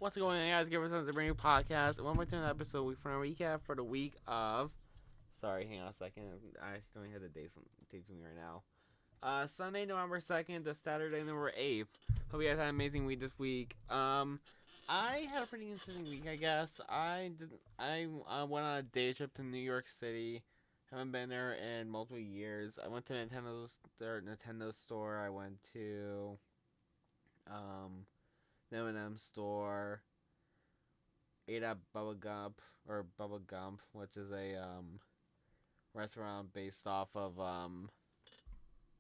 What's going on, guys? Gaberboy is a brand new podcast. One more time episode for a recap for the week of. Sorry, hang on a second. I don't have the dates with me right now. Sunday, November 2nd to Saturday, November 8th. Hope you guys had an amazing week this week. I had a pretty interesting week, I guess. I went on a day trip to New York City. Haven't been there in multiple years. I went to Nintendo store. I went to the M&M store. Ate at Bubba Gump, which is a restaurant based off of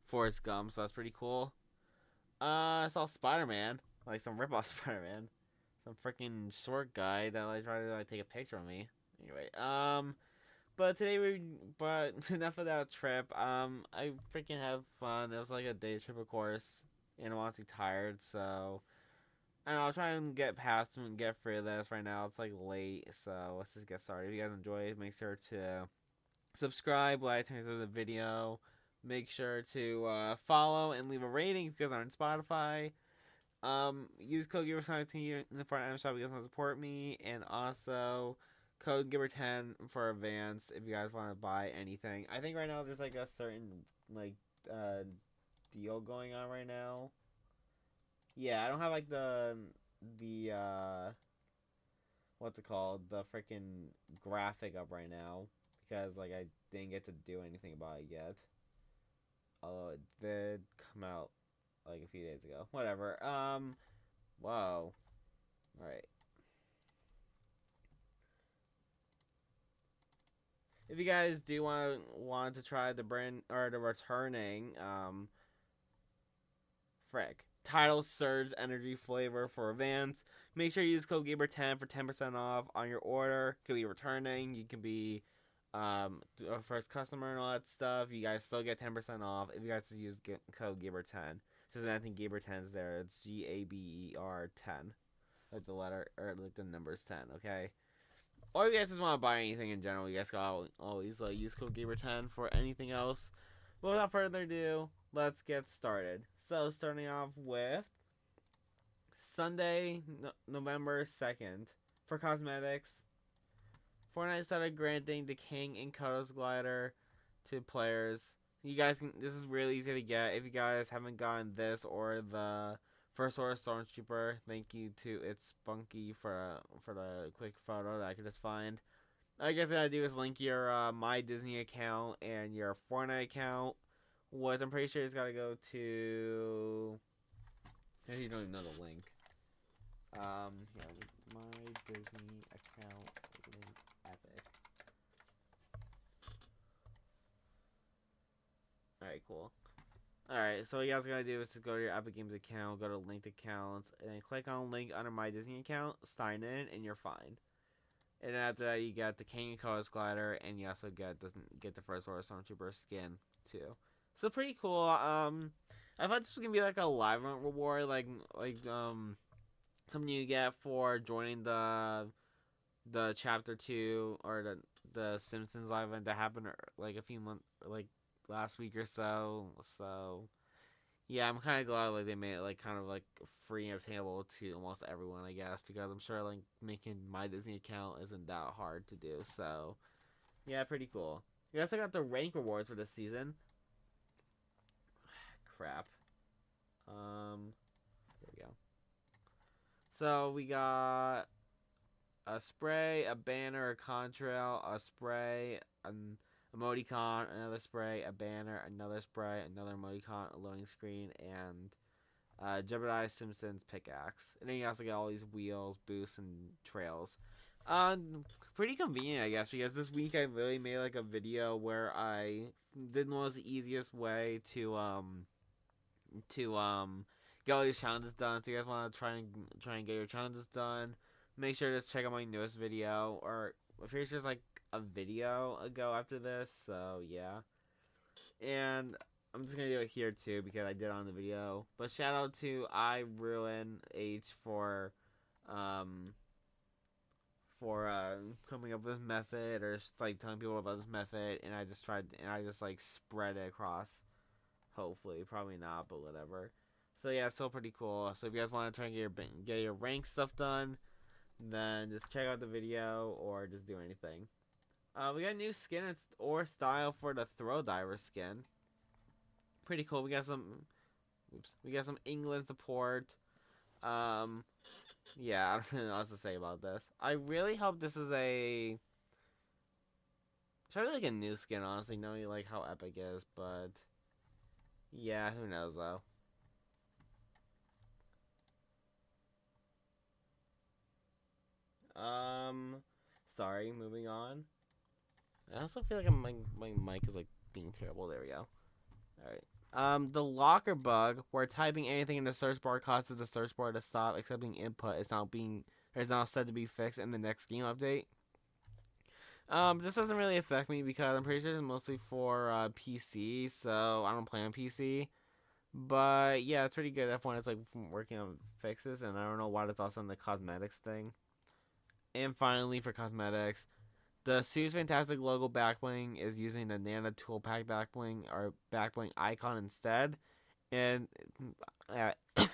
Forrest Gump, so that's pretty cool. I saw Spider-Man, like some rip-off Spider-Man, some freaking short guy that tried to take a picture of me. Anyway, but enough of that trip. I freaking had fun. It was like a day trip, of course, and I'm honestly tired, so. I don't know, I'll try and get past and get through this right now. It's like late, so let's just get started. If you guys enjoy it, make sure to subscribe, like, turn to the video. Make sure to follow and leave a rating if you guys are on Spotify. Use code Giver17 in the front end shop if you guys want to support me, and also code Giver10 for advance if you guys want to buy anything. I think right now there's like a certain deal going on right now. Yeah, I don't have like the what's it called? The freaking graphic up right now because like I didn't get to do anything about it yet. Although it did come out like a few days ago. Whatever. Whoa. All right. If you guys do want to try the brand or the returning frick. Title Surge Energy flavor for Advance. Make sure you use code Gaber10 for 10% off on your order. Could be returning. You can be a first customer and all that stuff. You guys still get 10% off if you guys use code Gaber10. Since I think Gaber10 is there. It's GABER10. Like the letter, or like the numbers 10, okay? Or if you guys just want to buy anything in general, you guys can always use code Gaber10 for anything else. But without further ado, let's get started. So, starting off with Sunday, November 2nd. For cosmetics, Fortnite started granting the King and Cuddles glider to players. You guys can, this is really easy to get. If you guys haven't gotten this or the First Order Stormtrooper, thank you to It's Spunky for the quick photo that I could just find. All you guys gotta do is link your My Disney account and your Fortnite account. What I'm pretty sure it's gotta go to. You don't even know the link. Yeah, My Disney account link epic. Alright, cool. Alright, so what you guys gotta do is to go to your Epic Games account, go to linked accounts, and then click on link under My Disney account, sign in, and you're fine. And then after that, you get the King and Colors glider, and you also get the First Order Stormtrooper skin too. So pretty cool. I thought this was gonna be like a live event reward, like something you get for joining the chapter 2 or the Simpsons live event that happened like a few months, like last week or so. So yeah, I'm kind of glad like they made it like kind of like free and obtainable to almost everyone, I guess, because I'm sure like making My Disney account isn't that hard to do. So yeah, pretty cool. We also got the rank rewards for this season. Crap. There we go. So we got a spray, a banner, a contrail, a spray, an emoticon, another spray, a banner, another spray, another emoticon, a loading screen, and Jebediah Simpson's pickaxe. And then you also get all these wheels, boosts, and trails. Pretty convenient, I guess, because this week I really made like a video where I did what was the easiest way to get all these challenges done. So you guys want to try and get your challenges done, make sure to check out my newest video, or if it's just like a video ago after this. So yeah, and I'm just gonna do it here too because I did it on the video. But shout out to I Ruin H for coming up with this method, or just like telling people about this method, and I just like spread it across. Hopefully, probably not, but whatever. So yeah, it's still pretty cool. So if you guys want to try and get your rank stuff done, then just check out the video or just do anything. We got a new skin or style for the throw diver skin. Pretty cool. We got some. Oops. We got some England support. Yeah, I don't really know what else to say about this. I really hope this is a. It's probably like a new skin, honestly, knowing like how epic it is, but yeah, who knows though. Sorry, moving on. I also feel like my mic is like being terrible. There we go. All right. The locker bug, where typing anything in the search bar causes the search bar to stop accepting input, is now said to be fixed in the next game update. This doesn't really affect me because I'm pretty sure it's mostly for PC, so I don't play on PC. But yeah, it's pretty good. F1 is like working on fixes, and I don't know why it's also in the cosmetics thing. And finally, for cosmetics, the Sue's Fantastic logo backbling is using the Nana Toolpack backbling or backbling icon instead. And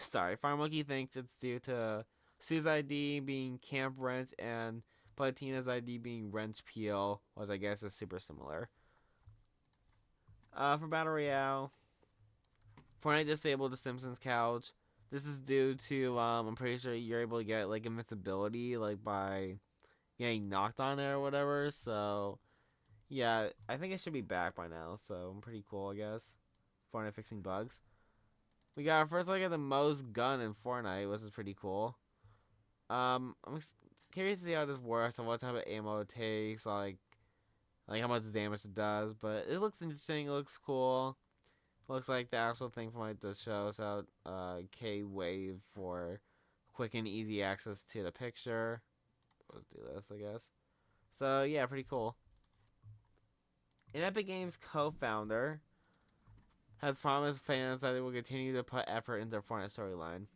sorry, FireMonkey thinks it's due to Sue's ID being Camp Wrench and Platina's ID being Wrench Peel, which I guess is super similar. For Battle Royale, Fortnite disabled the Simpsons couch. This is due to I'm pretty sure you're able to get like invincibility like by getting knocked on it or whatever. So yeah, I think it should be back by now. So I'm pretty cool, I guess. Fortnite fixing bugs. We got our first look at the most gun in Fortnite, which is pretty cool. I'm curious to see how this works and what type of ammo it takes, like how much damage it does. But it looks interesting. It looks cool. Looks like the actual thing from like the show. So K Wave for quick and easy access to the picture. Let's do this, I guess. So yeah, pretty cool. An Epic Games co-founder has promised fans that they will continue to put effort into the Fortnite storyline.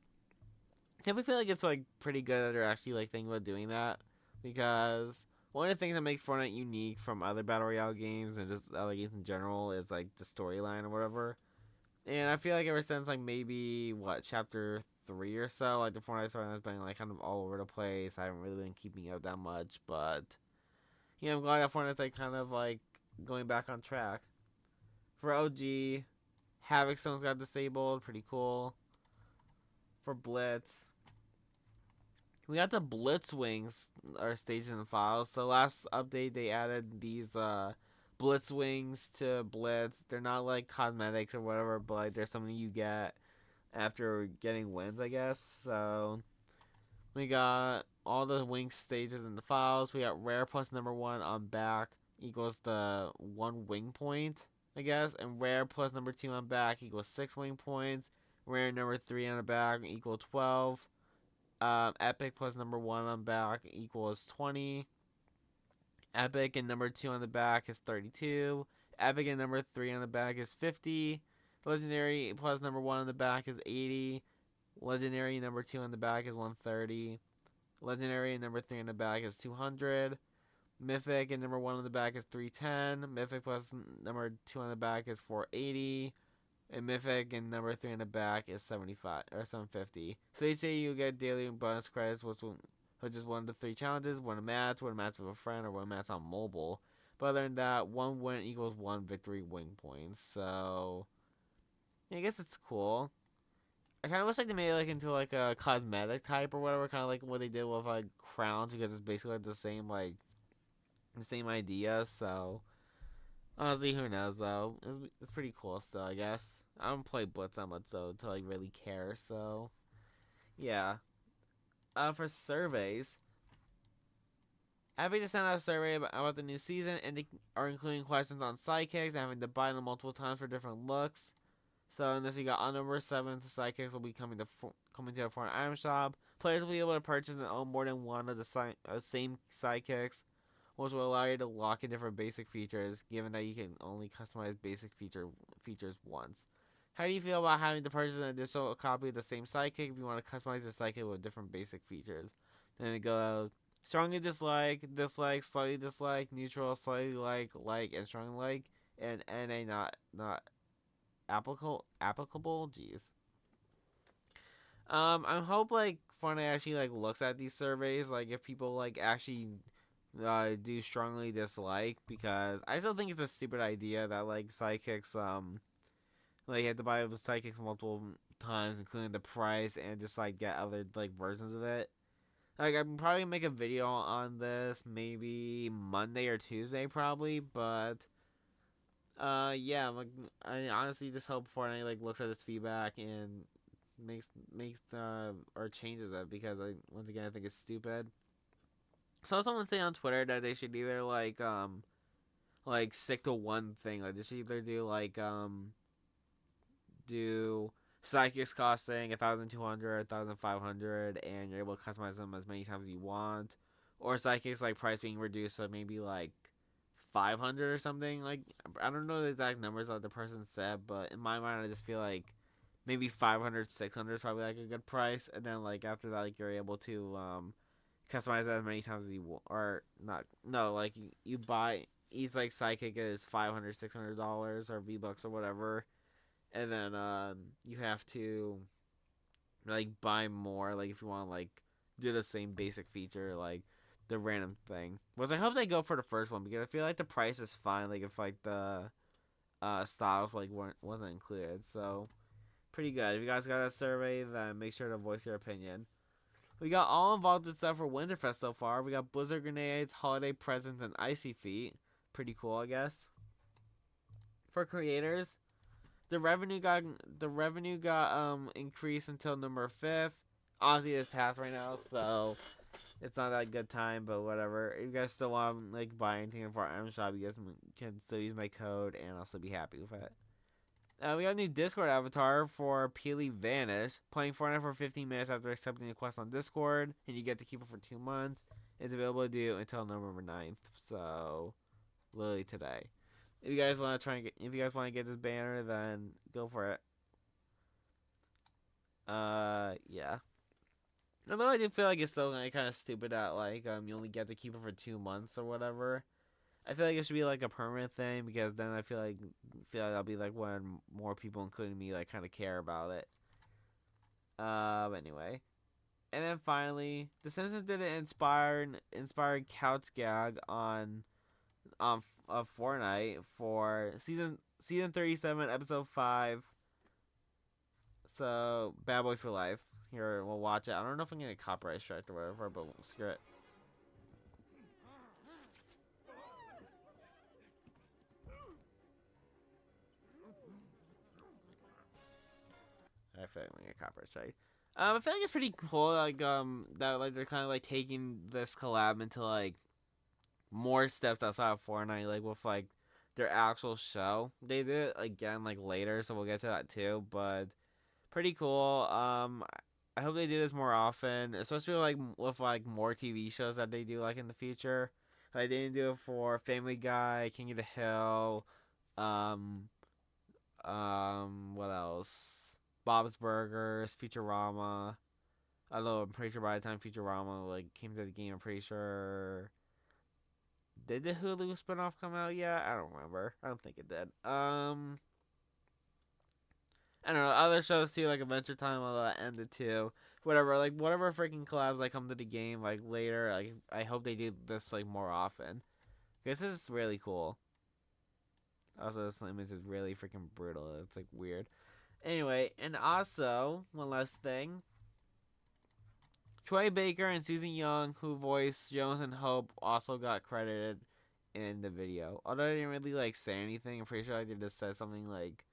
I feel like it's like pretty good that they're actually like thinking about doing that, because one of the things that makes Fortnite unique from other battle royale games and just other games in general is like the storyline or whatever. And I feel like ever since like maybe chapter 3 or so, like the Fortnite storyline has been like kind of all over the place. I haven't really been keeping up that much, but yeah, I'm glad that Fortnite's like kind of like going back on track. For OG, Havoc Stones got disabled, pretty cool. For Blitz, we got the Blitz wings are staged in the files. So last update they added these Blitz wings to Blitz. They're not like cosmetics or whatever, but like they're something you get after getting wins, I guess. So we got all the wing stages in the files. We got rare plus number 1 on back equals the 1 wing point, I guess, and rare plus number 2 on back equals 6 wing points. Rare number 3 on the back equal 12. Epic plus number 1 on back equals 20. Epic and number 2 on the back is 32. Epic and number 3 on the back is 50. Legendary plus number 1 on the back is 80. Legendary number 2 on the back is 130. Legendary and number 3 on the back is 200. Mythic and number 1 on the back is 310. Mythic plus number 2 on the back is 480. And Mythic and number 3 in the back is 75 or 750. So they say you get daily bonus credits, which is 1 to 3 challenges, win a match with a friend, or win a match on mobile. But other than that, 1 win equals 1 victory wing points. So yeah, I guess it's cool. I kind of wish like they made it like into like a cosmetic type or whatever, kind of like what they did with like crowns, because it's basically like the same idea. So honestly, who knows though? It's pretty cool still, I guess. I don't play Blitz that much though to like really care. So yeah. For surveys, happy to send out a survey about the new season, and they are including questions on sidekicks and having to buy them multiple times for different looks. So in this, you got on November 7th, sidekicks will be coming to the foreign item shop. Players will be able to purchase and own more than one of the same sidekicks, which will allow you to lock in different basic features, given that you can only customize basic features once. How do you feel about having to purchase an additional copy of the same sidekick if you want to customize your sidekick with different basic features? Then it goes strongly dislike, dislike, slightly dislike, neutral, slightly like, and strongly like, and NA not applicable. Jeez. I hope like Fortnite actually like looks at these surveys, like if people like actually do strongly dislike, because I still think it's a stupid idea that like psychics like you have to buy psychics multiple times, including the price, and just like get other like versions of it. Like I'm probably gonna make a video on this maybe Monday or Tuesday probably, but yeah, like I honestly just hope Fortnite like looks at this feedback and makes or changes it, because like once again I think it's stupid. So someone say on Twitter that they should either like stick to one thing, like they should either do psychics costing 1,200, 1,500, and you're able to customize them as many times as you want, or psychics like price being reduced so maybe like 500 or something. Like I don't know the exact numbers that the person said, but in my mind I just feel like maybe 500, 600 is probably like a good price, and then like after that like you're able to customize that as many times as you want, or not. No, like you buy each like psychic is $500, $600 or V-Bucks or whatever, and then you have to like buy more like if you want to like do the same basic feature like the random thing. Which I hope they go for the first one, because I feel like the price is fine. Like if like the styles like wasn't included, so pretty good. If you guys got a survey, then make sure to voice your opinion. We got all involved in stuff for Winterfest so far. We got blizzard grenades, holiday presents, and icy feet. Pretty cool, I guess. For creators, the revenue got increased until November 5th. Honestly, it's past right now, so it's not that good time, but whatever. If you guys still want like buy anything for our item shop, you guys can still use my code, and I'll still be happy with it. We got a new Discord avatar for Peely Vanish. Playing Fortnite for 15 minutes after accepting a quest on Discord, and you get to keep it for 2 months. It's available to do until November 9th, so literally today. If you guys want to get this banner, then go for it. Yeah. Although I do feel like it's still like, kind of stupid that like you only get to keep it for 2 months or whatever. I feel like it should be like a permanent thing, because then I feel like that'll be like when more people, including me, like kind of care about it. Anyway, and then finally, The Simpsons did an inspired couch gag on of Fortnite for season 37, episode 5. So Bad Boys for Life. Here, we'll watch it. I don't know if I'm gonna get copyright strike or whatever, but screw it. I feel like I'm gonna get copyright strike. I feel like it's pretty cool, like that like they're kind of like taking this collab into like more steps outside of Fortnite, like with like their actual show. They did it again like later, so we'll get to that too. But pretty cool. I hope they do this more often, especially like with like more TV shows that they do like in the future. Like they didn't do it for Family Guy, King of the Hill, um, what else? Bob's Burgers, Futurama. Although I'm pretty sure by the time Futurama like came to the game, I'm pretty sure. Did the Hulu spinoff come out yet? I don't remember. I don't think it did. I don't know, other shows too, like Adventure Time, although that ended too. Whatever, like whatever freaking collabs like come to the game like later, like I hope they do this like more often. Because this is really cool. Also, this image is really freaking brutal. It's like weird. Anyway, and also one last thing. Troy Baker and Susan Young, who voiced Jones and Hope, also got credited in the video. Although they didn't really like say anything, I'm pretty sure they just said something like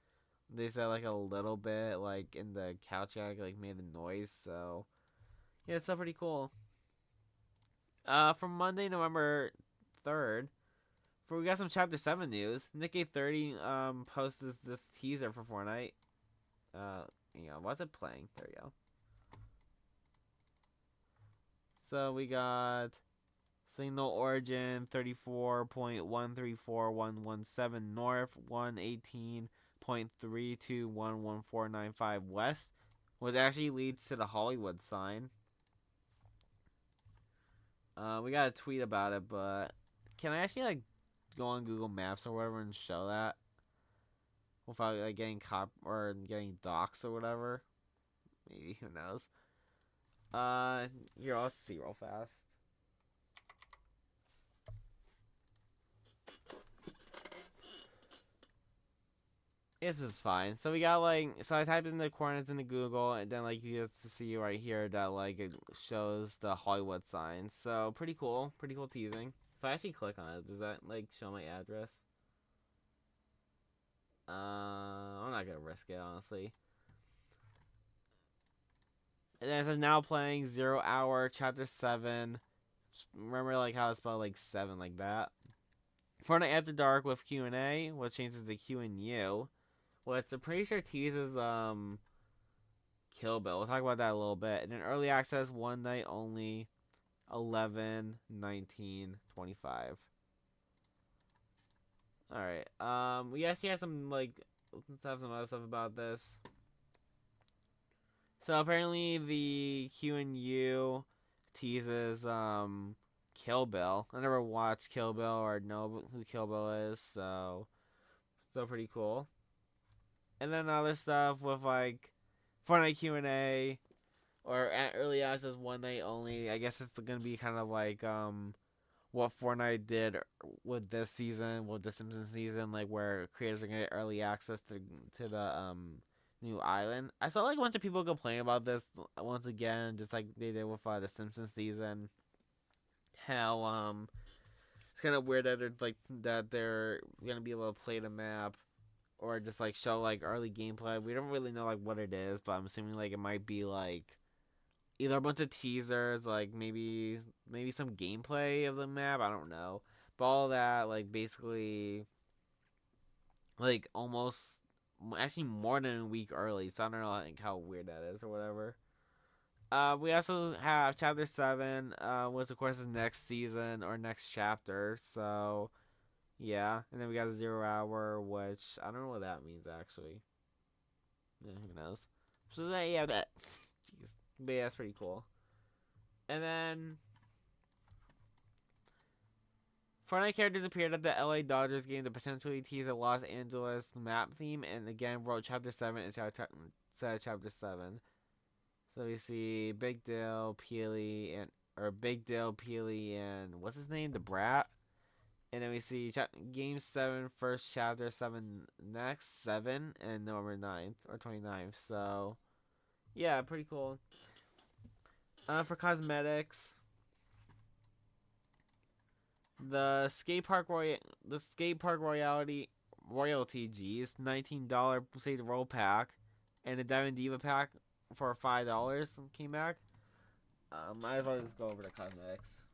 they said like a little bit like in the couch gag, like made a noise. So yeah, it's still pretty cool. From Monday, November 3rd, we got some Chapter 7 news. Nick830 posted this teaser for Fortnite. What's it playing? There we go. So we got signal origin 34.134117 north, 118.32111495 west, which actually leads to the Hollywood sign. We got a tweet about it, but can I actually like go on Google Maps or whatever and show that without like getting getting doxxed or whatever? Maybe, who knows? Here, I'll see real fast. This is fine. So we got like, so I typed in the coordinates into Google, and then like you get to see right here that like it shows the Hollywood sign. So pretty cool teasing. If I actually click on it, does that like show my address? I'm not gonna risk it honestly. And then it says now playing 0 hour chapter 7. Remember like how it's spelled like 7 like that. Fortnite After Dark with Q&A, which changes to Q and U. Which I'm pretty sure teases Kill Bill. We'll talk about that a little bit. And then early access, one night only, 11/19/25. Alright. We actually have some like, let's have some other stuff about this. So apparently the Q and U teases Kill Bill. I never watched Kill Bill or know who Kill Bill is, so pretty cool. And then other stuff with like Fortnite Q&A or at early access one night only. I guess it's gonna be kind of like what Fortnite did with this season, with the Simpsons season, like where creators are gonna get early access to the new island. I saw like a bunch of people complain about this once again, just like they did with the Simpsons season. How it's kind of weird that they're gonna be able to play the map or just like show like early gameplay. We don't really know like what it is, but I'm assuming like it might be like either a bunch of teasers, like maybe some gameplay of the map. I don't know, but all that like basically like almost actually more than a week early. So I don't know like how weird that is or whatever. We also have chapter 7, which of course is next season or next chapter. So yeah, and then we got 0 hour, which I don't know what that means actually. Yeah, who knows? So yeah, that. Jeez. But yeah, that's pretty cool. And then Fortnite characters appeared at the LA Dodgers game to potentially tease a Los Angeles map theme, and again wrote Chapter 7 instead of Chapter 7. So we see Big Dale, Peely, and what's his name, the Brat. And then we see Game 7, first chapter, 7 next, 7, and November 9th or 29th. So, yeah, pretty cool. For cosmetics, the skate park royalty G's $19 say the roll pack, and the Diamond Diva pack for $5 came back. Might as well just go over the cosmetics.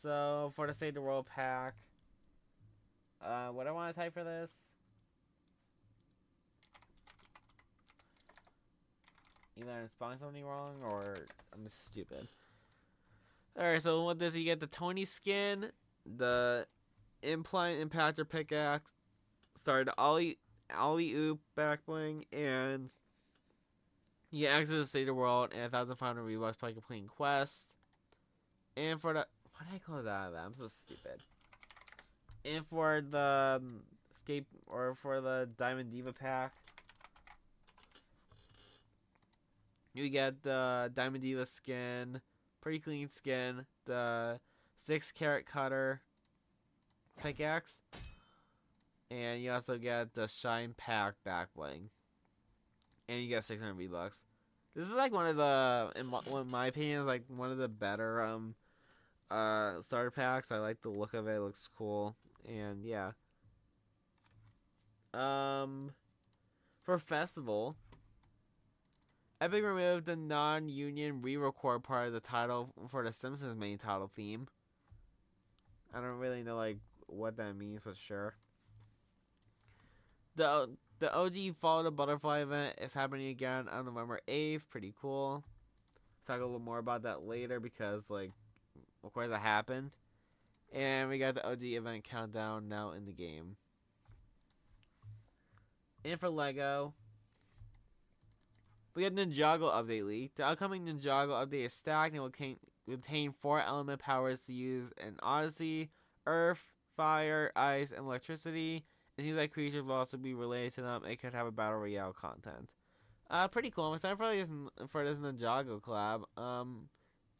So for the Save the World pack, what I want to type for this? Either I'm spelling something wrong or I'm just stupid. Alright, so with this you get the Tony skin, the Implant Impactor pickaxe, the Ollie Oop back bling, and you get access to Save the World and 1,500 V-Bucks by completing quests. And for the why did I close out of that? I'm so stupid. And for the for the Diamond Diva pack, you get the Diamond Diva skin, pretty clean skin, the 6-carat cutter pickaxe, and you also get the Shine Pack back bling, and you get 600 V-Bucks. This is like one of the, in my opinion, is like one of the better starter packs. I like the look of it. It looks cool. And yeah. For festival, Epic removed the non-union re-record part of the title for the Simpsons main title theme. I don't really know like what that means, but sure. The OG Follow the Butterfly event is happening again on November 8th. Pretty cool. Talk a little more about that later because like of course it happened. And we got the OG event countdown now in the game. And for Lego, we got Ninjago update leak. The upcoming Ninjago update is stacked and will contain 4 element powers to use in Odyssey: Earth, Fire, Ice, and Electricity. It seems like creatures will also be related to them. It could have a battle royale content. Pretty cool. I'm excited for this Ninjago collab. I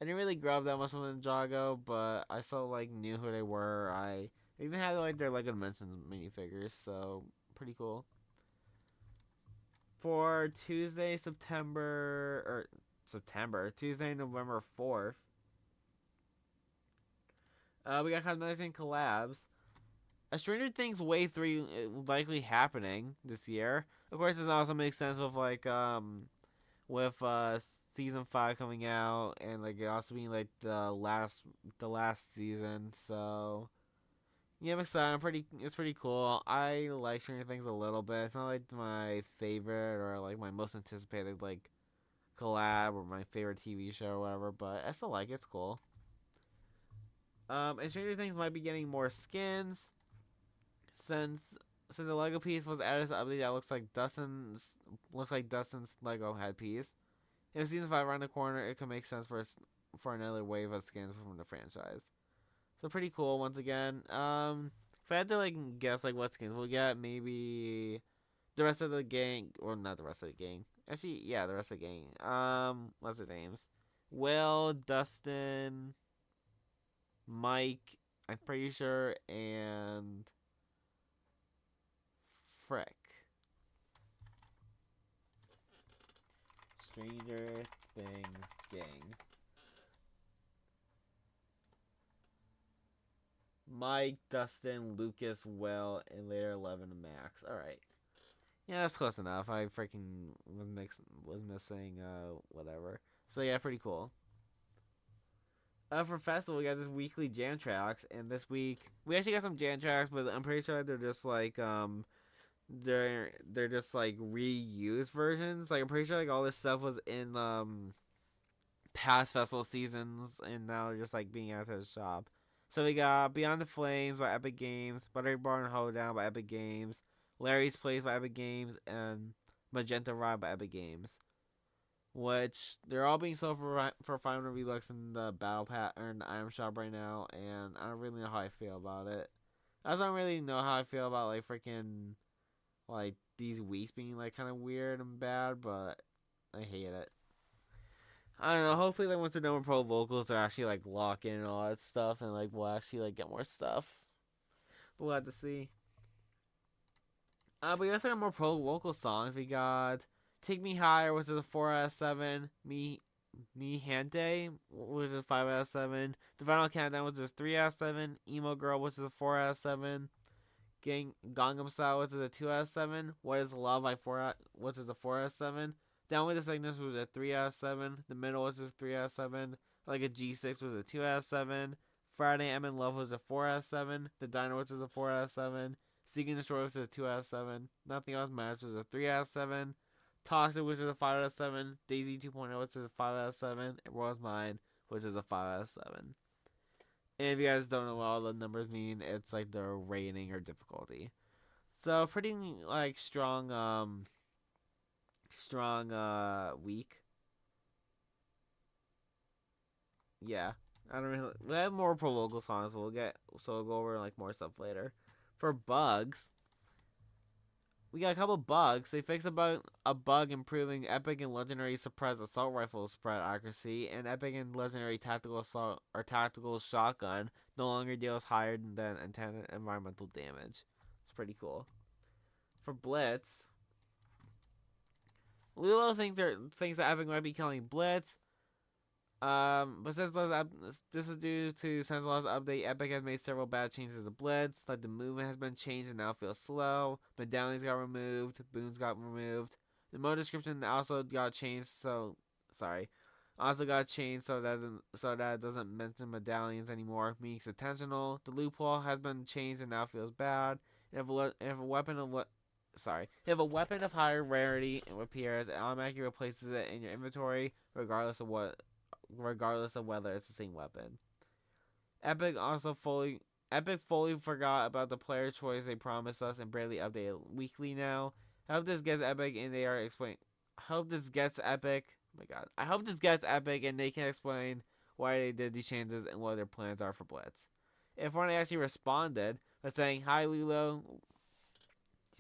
didn't really grow up that much with Ninjago, but I still like knew who they were. I even had like their Lego Dimensions minifigures, so pretty cool. For Tuesday, November 4th, we got kind of amazing collabs. A Stranger Things Wave 3 likely happening this year. Of course, this also makes sense with with season 5 coming out and like it also being like the last season. So yeah, I'm excited. It's pretty cool. I like Stranger Things a little bit. It's not like my favorite or like my most anticipated like collab or my favorite TV show or whatever, but I still like it. It's cool. And Stranger Things might be getting more skins since the Lego piece was added to the update that looks like Dustin's Lego headpiece. If season 5 around the corner, it could make sense for another wave of skins from the franchise. So pretty cool once again. If I had to like guess like what skins we'll get, maybe the rest of the gang, or not the rest of the gang. Actually, yeah, the rest of the gang. What's their names? Will, Dustin, Mike, I'm pretty sure, and Frick. Stranger Things gang. Mike, Dustin, Lucas, Will, and later 11 and Max. All right. Yeah, that's close enough. I freaking was missing whatever. So yeah, pretty cool. For festival, we got this weekly jam tracks, and this week we actually got some jam tracks, but I'm pretty sure they're just like they're just like reused versions. Like I'm pretty sure like all this stuff was in past festival seasons, and now they're just like being added to the shop. So we got Beyond the Flames by Epic Games, Buttery Barn Hoedown by Epic Games, Larry's Place by Epic Games, and Magenta Ride by Epic Games. Which they're all being sold for 500 V-Bucks in the Battle Pass or in the item shop right now, and I don't really know how I feel about it. I just don't really know how I feel about like freaking like these weeks being like kind of weird and bad, but I hate it. I don't know. Hopefully, like once the number pro vocals are actually like lock in and all that stuff, and like we'll actually like get more stuff. But we'll have to see. But we also got more pro vocal songs. We got "Take Me Higher," which is a 4 out of 7. Me Hante, which is a 5 out of 7. The Final Countdown, which is 3 out of 7. Emo Girl, which is a 4 out of 7. Gangnam Style, which is a 2 out of 7. What Is Love, which is a 4 out of 7. Down with the Sickness was a 3 out of 7. The Middle was a 3 out of 7. Like a G6 was a 2 out of 7. Friday I'm in Love was a 4 out of 7. The Diner, which is a 4 out of 7. Seeking the Shore, which is a 2 out of 7. Nothing Else Matters was a 3 out of 7. Toxic, which is a 5 out of 7. Daisy 2.0, which is a 5 out of 7. And World's Mine, which is a 5 out of 7. And if you guys don't know what all the numbers mean, it's like their rating or difficulty. So pretty like strong week. Yeah. I don't really we have more pro local songs we'll go over like more stuff later. For bugs, we got a couple bugs. They fixed a bug improving epic and legendary surprise assault rifle spread accuracy, and epic and legendary tactical assault or tactical shotgun no longer deals higher than intended environmental damage. It's pretty cool. For Blitz, Lilo thinks that Epic might be killing Blitz. But since this is due to since the last update, Epic has made several bad changes to Blitz. Like the movement has been changed and now feels slow. Medallions got removed. Boons got removed. The mode description also got changed. Also got changed so that it doesn't mention medallions anymore, meaning it's intentional. The loophole has been changed and now feels bad. And if a weapon of higher rarity appears, it automatically replaces it in your inventory, regardless of whether it's the same weapon. Epic fully forgot about the player choice they promised us and barely updated weekly now. I hope this gets Epic and they are explain. I hope this gets Epic. Oh my god. I hope this gets Epic and they can explain why they did these changes and what their plans are for Blitz. If Fortnite actually responded by saying, "Hi Lilo,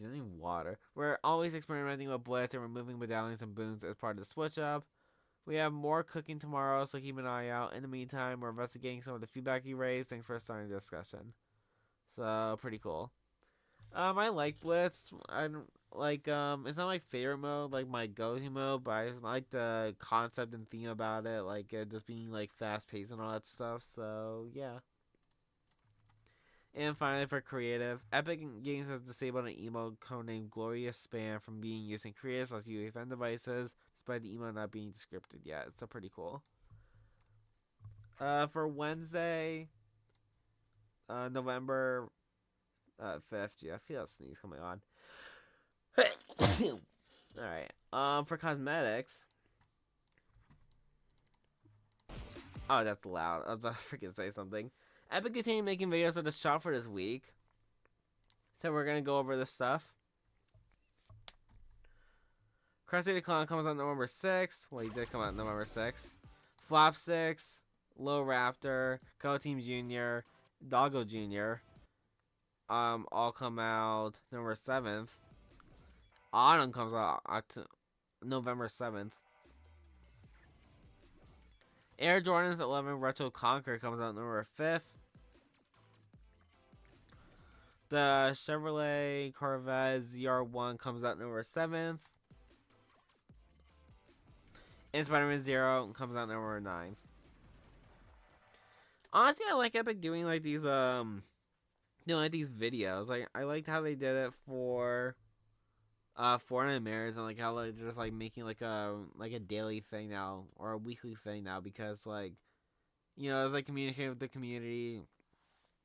Jeez, I need water. We're always experimenting with blitz and removing medallions and boons as part of the switch up. We have more cooking tomorrow, so keep an eye out. In the meantime, we're investigating some of the feedback you raised. Thanks for starting the discussion. So, pretty cool. I like Blitz. I don't like it's not my favorite mode, like my go-to mode, but I like the concept and theme about it, like it just being like fast-paced and all that stuff. So, yeah. And finally, for creative, Epic Games has disabled an emote codenamed Glorious Spam from being used in creative plus UEFN devices, despite the emote not being descripted yet. It's so pretty cool. For Wednesday, November 5th. Gee, I feel a sneeze coming on. Alright. For cosmetics. Oh, that's loud. I was about to freaking say something. Epic continued making videos of the shop for this week. So we're gonna go over this stuff. Krusty the Clown comes out November 6th. Well, he did come out November 6th. Flop 6, Low Raptor, Go Team Junior, Doggo Junior. All come out November 7th. Autumn comes out November 7th. Air Jordans 11 Retro Conquer comes out November 5th. The Chevrolet Corvette ZR1 comes out November 7th. And Spider-Man Zero comes out November 9th. Honestly, I like Epic doing like these these videos. Like I liked how they did it for Fortnite mirrors, and like how they're just like making like a daily thing now or a weekly thing now, because like, you know, it's like communicating with the community,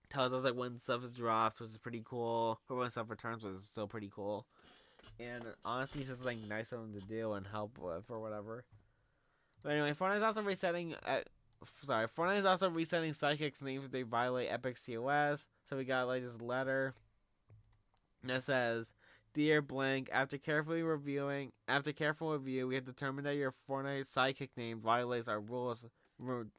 tells us like when stuff drops, which is pretty cool, or when stuff returns, which is still pretty cool. And honestly, it's just like nice of them to do and help with or whatever. But anyway, Fortnite is also resetting Psychic's names if they violate Epic COS. So we got like this letter that says, "Dear blank, after careful review, we have determined that your Fortnite Sidekick name violates our rules relating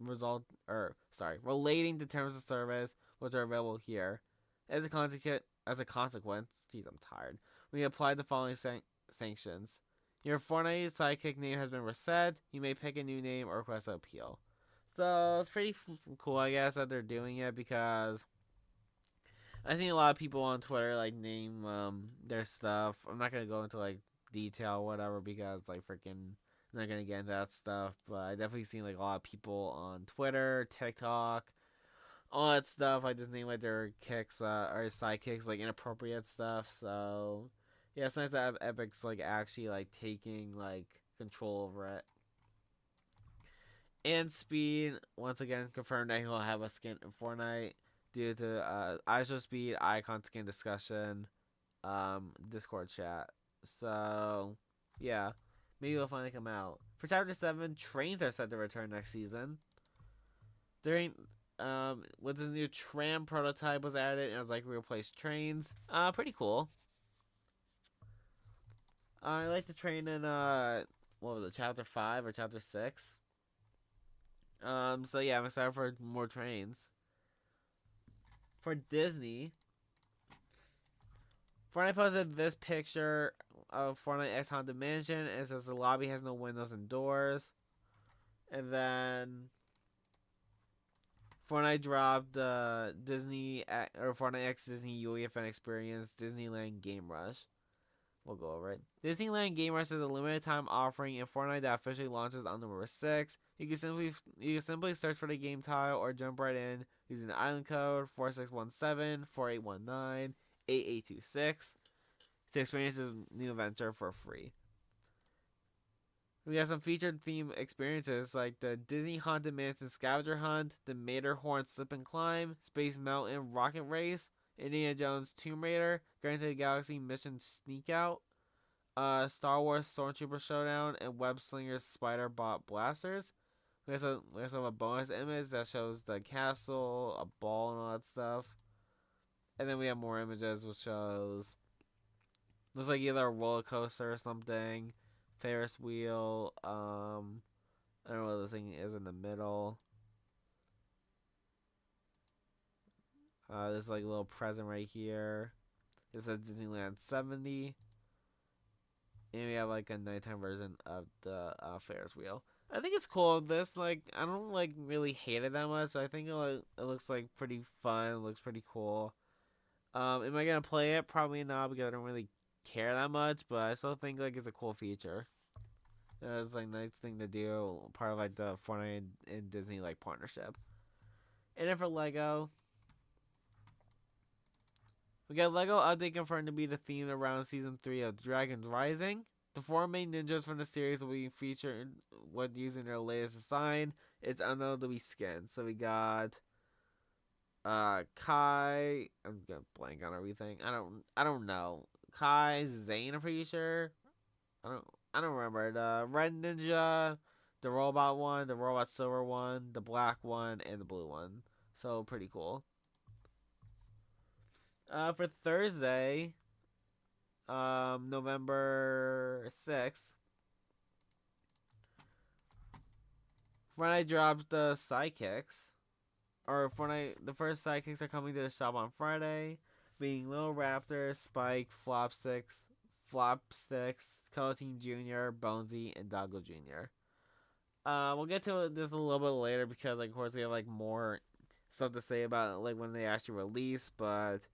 to terms of service, which are available here. As a consequence, jeez, I'm tired. We applied the following sanctions. Your Fortnite Sidekick name has been reset. You may pick a new name or request an appeal." So it's pretty cool, I guess, that they're doing it, because I've seen a lot of people on Twitter like name their stuff. I'm not gonna go into like detail or whatever, because like freaking I'm not gonna get into that stuff. But I definitely seen like a lot of people on Twitter, TikTok, all that stuff. Like just name like their kicks or sidekicks, like inappropriate stuff. So yeah, it's nice to have Epic's like actually like taking like control over it. And Speed once again confirmed that he'll have a skin in Fortnite due to ISO Speed icon skin discussion, Discord chat. So yeah, maybe it'll finally come out. For Chapter 7, trains are set to return next season. During with the new tram prototype was added, and it was like we replaced trains. Pretty cool. I like the train in what was it, Chapter 5 or Chapter 6? So yeah, I'm excited for more trains. For Disney, Fortnite posted this picture of Fortnite X Haunted Mansion, and it says the lobby has no windows and doors. And then Fortnite dropped Fortnite X Disney UEFN Experience Disneyland Game Rush. We'll go over it. Disneyland Game Rush is a limited time offering in Fortnite that officially launches on November 6th. You can simply search for the game tile or jump right in using the island code 4617-4819-8826 to experience this new adventure for free. We have some featured theme experiences like the Disney Haunted Mansion Scavenger Hunt, the Matterhorn Slip and Climb, Space Mountain Rocket Race, Indiana Jones Tomb Raider, Guardians of the Galaxy Mission Sneak Out, Star Wars Stormtrooper Showdown, and Web Slingers Spider Bot Blasters. We also have a bonus image that shows the castle, a ball, and all that stuff. And then we have more images which shows looks like either a roller coaster or something, Ferris wheel. I don't know what the thing is in the middle. There's like a little present right here. It says Disneyland 70. And we have like a nighttime version of the Ferris wheel. I think it's cool. This like I don't like really hate it that much. I think it looks like pretty fun. It looks pretty cool. Am I gonna play it? Probably not because I don't really care that much. But I still think like it's a cool feature. It's like a nice thing to do. Part of like the Fortnite and Disney like partnership. And then for Lego, we got Lego update confirmed to be the theme around season 3 of Dragon's Rising. The 4 main ninjas from the series will be featured when using their latest design. It's unknown to be skins. So we got Kai. I'm gonna blank on everything. I don't know. Kai, Zane, I'm pretty sure. I don't remember. The red ninja, the robot one, the robot silver one, the black one, and the blue one. So pretty cool. For Thursday, November 6th, Fortnite drops the sidekicks. Or Fortnite, the first sidekicks are coming to the shop on Friday, being Little Raptor, Spike, Flopsticks, Color Team Jr., Bonesy, and Doggo Jr. We'll get to this a little bit later because, like, of course, we have like more stuff to say about like when they actually release. But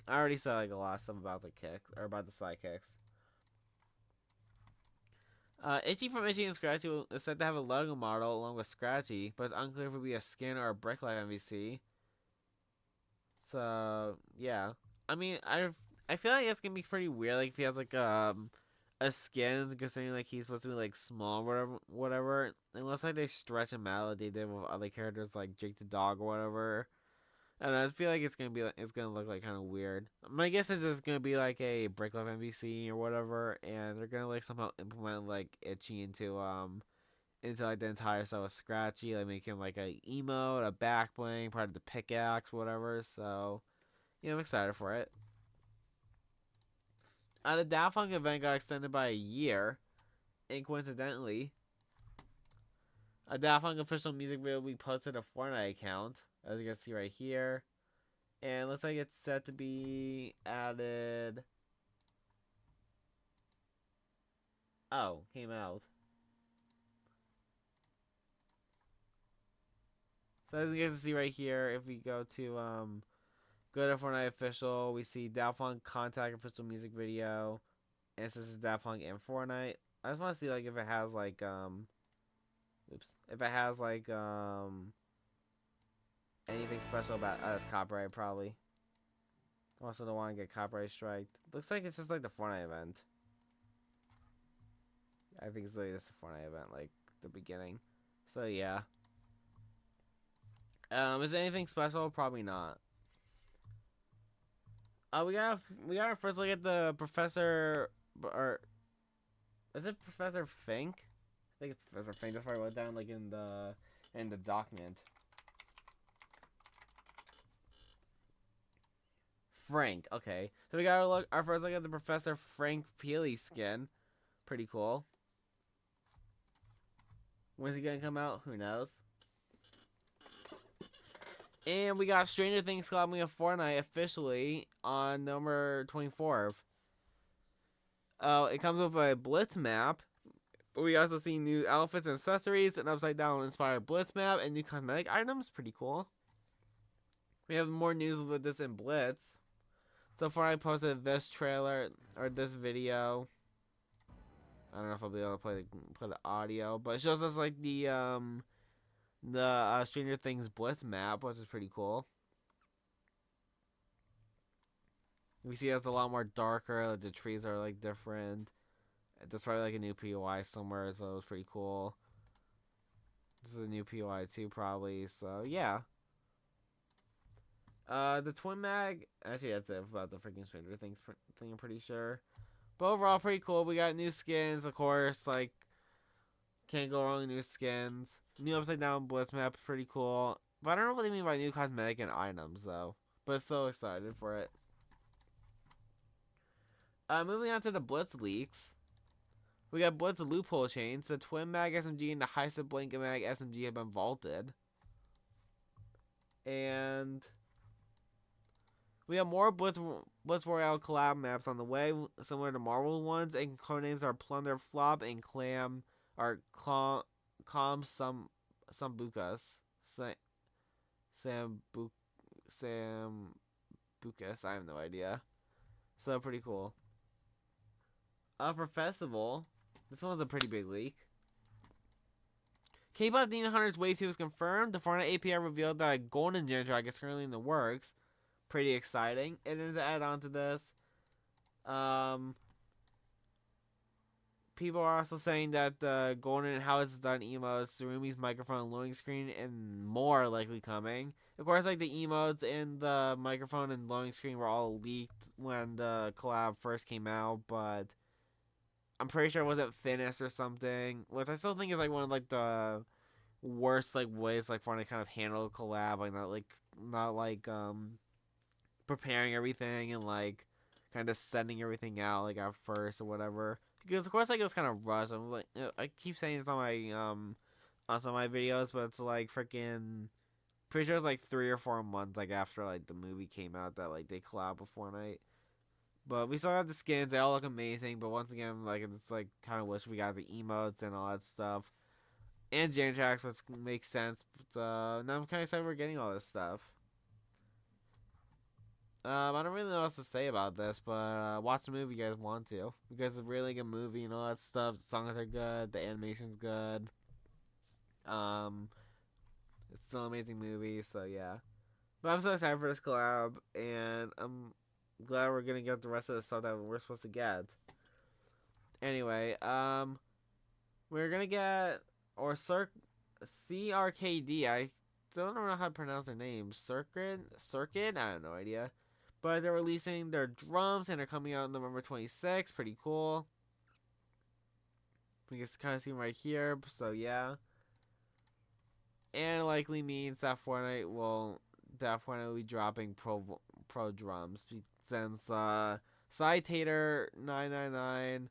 I already said like a lot of stuff about the kicks or about the sidekicks. Itchy from Itchy and Scratchy is said to have a Lego model along with Scratchy, but it's unclear if it will be a skin or a Brick Life MVC. So yeah, I mean, I feel like it's gonna be pretty weird. Like if he has like a skin, considering like he's supposed to be like small, whatever. Unless like they stretch him out like they did with other characters like Jake the Dog or whatever. And I feel like it's gonna look like kind of weird. My guess is it's gonna be like a Brick Life MVC or whatever, and they're gonna like somehow implement like Itchy into like the entire stuff with Scratchy, like make him like a emote, a back bling, part of the pickaxe, whatever. So yeah, I'm excited for it. The Daft Punk event got extended by a year, and coincidentally, a Daft Punk official music video will be posted to a Fortnite account, as you can see right here. And it looks like it's set to be added. Oh, came out. So as you guys can see right here, if we go to Fortnite official, we see Daft Punk contact official music video, and this is Daft Punk and Fortnite. I just want to see like if it has like if it has like anything special about us copyright probably. Also don't want to get copyright striked. Looks like it's just like the Fortnite event. I think it's like just the Fortnite event, like the beginning. So yeah. Is there anything special? Probably not. We got our first look at the Professor, or is it Professor Fink? I think it's Professor Fink. That's why I wrote down like in the document. Frank. Okay, so we got our first look at the Professor Frank Peely skin. Pretty cool. When's he gonna come out? Who knows? And we got Stranger Things collabing with Fortnite officially on November 24th. It comes with a Blitz map. We also see new outfits and accessories, an upside down inspired Blitz map, and new cosmetic items. Pretty cool. We have more news with this in Blitz. So far, I posted this trailer or this video. I don't know if I'll be able to play the audio, but it shows us like the Stranger Things Blitz map, which is pretty cool. We see it's a lot more darker. Like, the trees are like different. There's probably like a new POI somewhere, so it was pretty cool. This is a new POI too, probably. So yeah. The Twin Mag. Actually, that's it about the freaking Stranger Things thing. I'm pretty sure. But overall, pretty cool. We got new skins, of course. Like, can't go wrong with new skins. New upside down Blitz map, pretty cool. But I don't know what they mean by new cosmetic and items though. But still excited for it. Moving on to the Blitz leaks. We got Blitz loophole chains. The Twin Mag SMG and the Heist Blanket Mag SMG have been vaulted. And We have more Blitz Royale collab maps on the way, similar to Marvel ones, and codenames are Plunder Flop and Clam or Clam Sambucas. Sam Bucas. I have no idea. So pretty cool. For festival, this one's a pretty big leak. Kpop Demon Hunters Wave 2 is confirmed. The Fortnite API revealed that a golden gem track is currently in the works. Pretty exciting. And then to add on to this, people are also saying that the golden and how it's done emotes, Surumi's microphone and loading screen, and more are likely coming. Of course, like the emotes and the microphone and loading screen were all leaked when the collab first came out, but I'm pretty sure it wasn't finished or something, which I still think is like one of like the worst like ways like for to kind of handle a collab, like not like preparing everything and like kind of sending everything out like at first or whatever. Because of course like it was kind of rushed. I'm like, I keep saying this on my on some of my videos, but it's like freaking pretty sure it was like 3 or 4 months like after like the movie came out that like they collab with Fortnite. But we still have the skins. They all look amazing. But once again, like it's like kind of wish we got the emotes and all that stuff, and jam tracks, which makes sense. But now I'm kind of excited we're getting all this stuff. I don't really know what else to say about this, but watch the movie if you guys want to, because it's a really good movie and all that stuff. The songs are good. The animation's good. Um, it's still an amazing movie. So yeah. But I'm so excited for this collab, and I'm glad we're gonna get the rest of the stuff that we're supposed to get. Anyway, we're gonna get or CRKD. I don't know how to pronounce their name. Circuit. I have no idea. But they're releasing their drums and they're coming out November 26th. Pretty cool. We can kind of see them right here. So yeah. And it likely means that Fortnite will be dropping pro drums, since Citator 999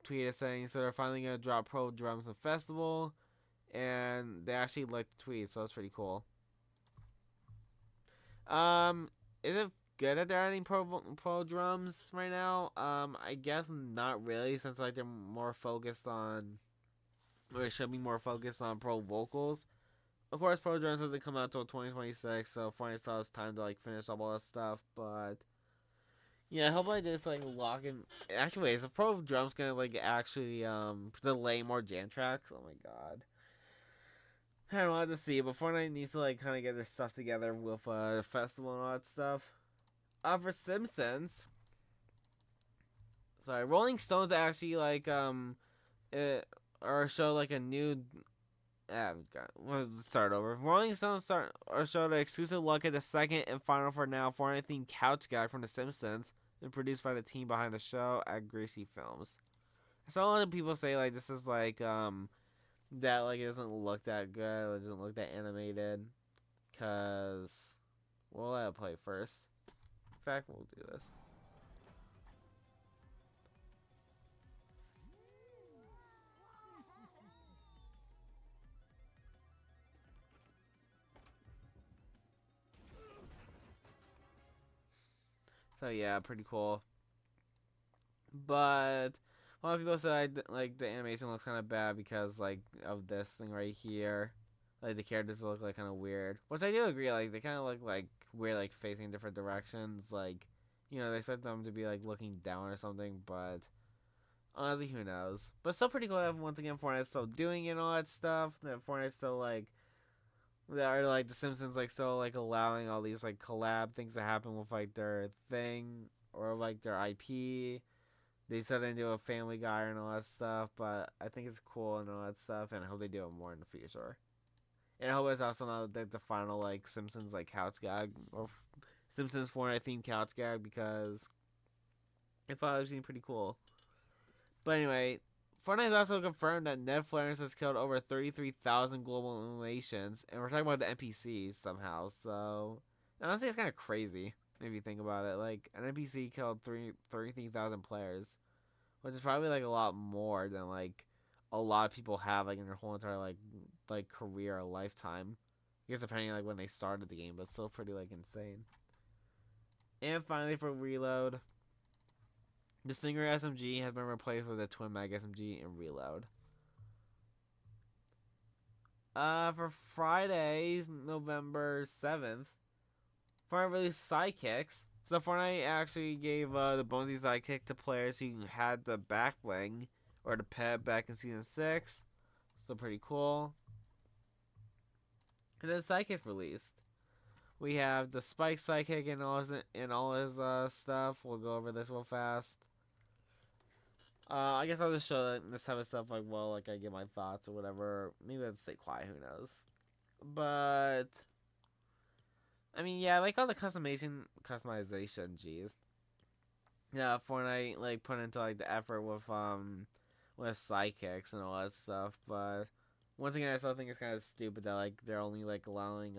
tweeted saying so they're finally gonna drop pro drums in festival, and they actually liked the tweet, so that's pretty cool. Is it good that they're adding pro drums right now? I guess not really, since like they're more focused on, or it should be more focused on pro vocals. Of course, pro drums doesn't come out until 2026, so Fortnite still has time to like finish up all that stuff. But yeah, I hope I just like lock in. Actually, wait, is the pro drums gonna like actually delay more jam tracks? Oh my god. I don't want to see, but Fortnite needs to like kind of get their stuff together with the festival and all that stuff. For Simpsons, sorry, Rolling Stones actually like or show like a new. Let's start over. Rolling Stones showed an exclusive look at the second and final for now Fortnite themed couch guide from The Simpsons, and produced by the team behind the show at Gracie Films. So a lot of people say like this is like that like it doesn't look that good, it doesn't look that animated, cause we'll let it play first. In fact, we'll do this. So yeah, pretty cool. But a lot of people say like the animation looks kind of bad because like of this thing right here. Like the characters look like kind of weird, which I do agree. Like they kind of look like weird, like facing different directions. Like they expect them to be like looking down or something, but honestly, who knows? But still pretty cool that once again Fortnite's still doing it and all that stuff. That Fortnite's still like that are like the Simpsons like still like allowing all these like collab things to happen with like their thing or like their IP. They said they do a Family Guy and all that stuff, but I think it's cool and all that stuff, and I hope they do it more in the future. And I hope it's also not like the final like Simpsons like couch gag or Simpsons Fortnite themed couch gag, because it probably seemed pretty cool. But anyway, Fortnite has also confirmed that Ned Flanders has killed over 33,000 global eliminations, and we're talking about the NPCs somehow. So honestly, it's kind of crazy if you think about it. Like an NPC killed 33,000 players, which is probably like a lot more than like a lot of people have like in their whole entire like career or lifetime. I guess depending on like when they started the game, but still pretty like insane. And finally for Reload, the Stinger SMG has been replaced with a Twin Mag SMG in Reload. For Fridays, November 7th, Fortnite released sidekicks. So Fortnite actually gave the Bonesy sidekick to players who had the back bling or the pet back in Season 6. So pretty cool. And then sidekicks released. We have the Spike sidekick and all his stuff. We'll go over this real fast. I guess I'll just show this type of stuff like I give my thoughts or whatever. Maybe I'll stay quiet. Who knows? But I mean, yeah, like all the customization, jeez. Yeah, Fortnite like put into like the effort with sidekicks and all that stuff. But once again, I still think it's kind of stupid that like they're only like allowing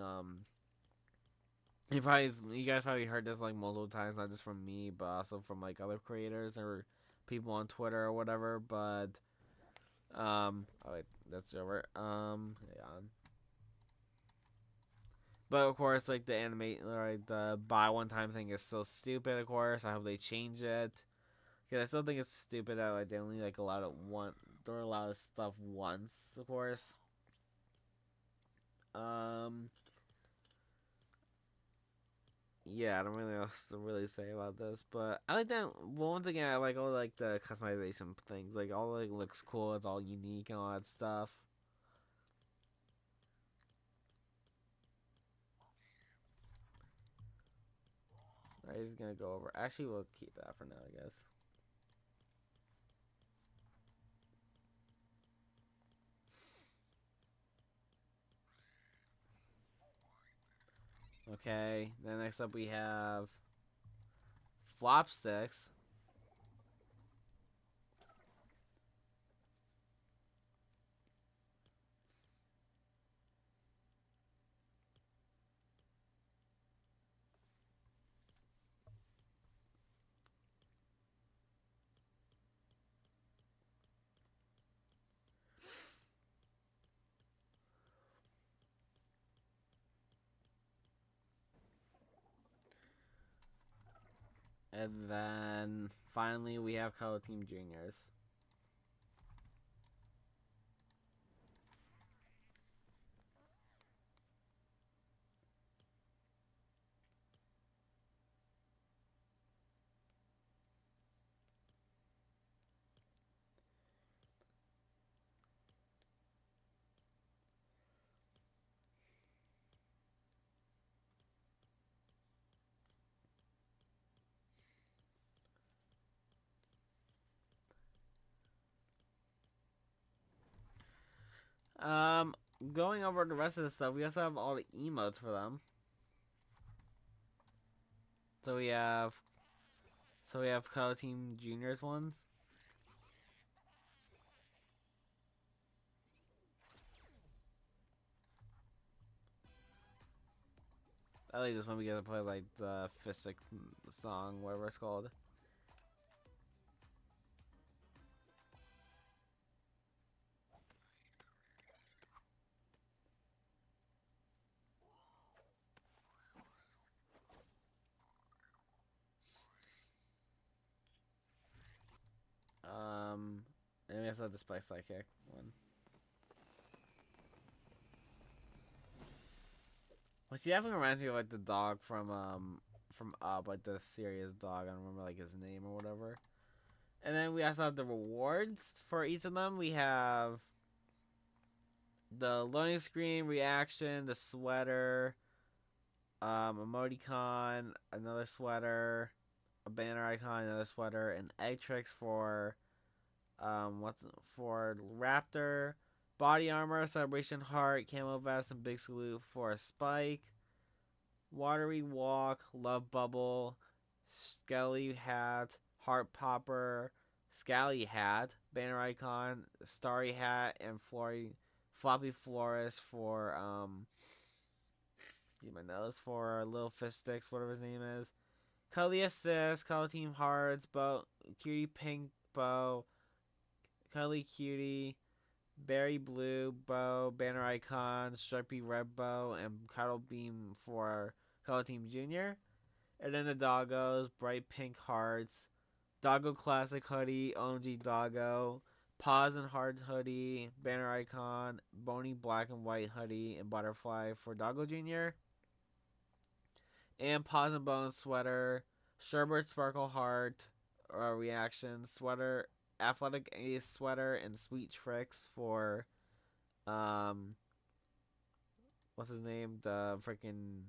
you guys probably heard this like multiple times, not just from me, but also from like other creators or people on Twitter or whatever. But oh wait, that's over. Yeah. But of course, like the buy one time thing is still stupid. Of course, I hope they change it. Cause I still think it's stupid that like they only like allow it one. They're allowed stuff once, of course. Yeah, I don't really know what else to really say about this, but I like that. Well, once again, I like all like the customization things. Like all like looks cool. It's all unique and all that stuff. Alright, he's gonna go over. Actually, we'll keep that for now, I guess. Okay, then next up we have flop sticks. And then finally we have Color Team Juniors. Um, Going over the rest of the stuff, we also have all the emotes for them. So we have Color Team Juniors ones. I like this one. We get to play like the Fishstick song, whatever it's called. And we also have the Spice Sidekick one. Which definitely reminds me of like the dog from Up, like the serious dog. I don't remember like his name or whatever. And then we also have the rewards for each of them. We have the loading screen reaction, the sweater, emoticon, another sweater, a banner icon, another sweater, and egg tricks for for Raptor, body armor, celebration heart, camo vest, and big salute for a Spike, watery walk, love bubble, skelly hat, heart popper, scally hat, banner icon, starry hat, and floppy florist for my nose for little fish sticks, whatever his name is. Cully assist, Color Team Hearts, bow, cutie pink bow, Cully cutie, Berry Blue Bow, Banner Icon, Stripey Red Bow, and Cuddle Beam for Color Team Junior. And then the doggos, Bright Pink Hearts, Doggo Classic Hoodie, OMG Doggo, Paws and Heart Hoodie, Banner Icon, Bony Black and White Hoodie, and Butterfly for Doggo Jr. And Paws and Bones Sweater, Sherbert Sparkle Heart, Reaction Sweater, Athletic Ace Sweater, and Sweet Tricks for, um, what's his name? The freaking,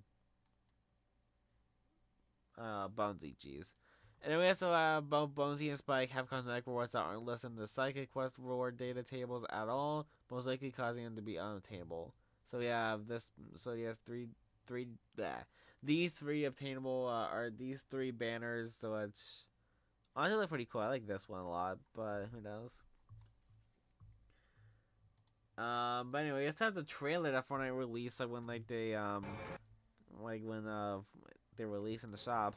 Bonesy, jeez. And then we also have both Bonesy and Spike have cosmetic rewards that aren't listed in the Psychic Quest reward data tables at all, most likely causing them to be unattainable. So we have this. So he has three. Bleh. These three obtainable are these three banners. So it's honestly pretty cool. I like this one a lot, but who knows? But anyway, we also have the trailer that Fortnite released, like when they release in the shop.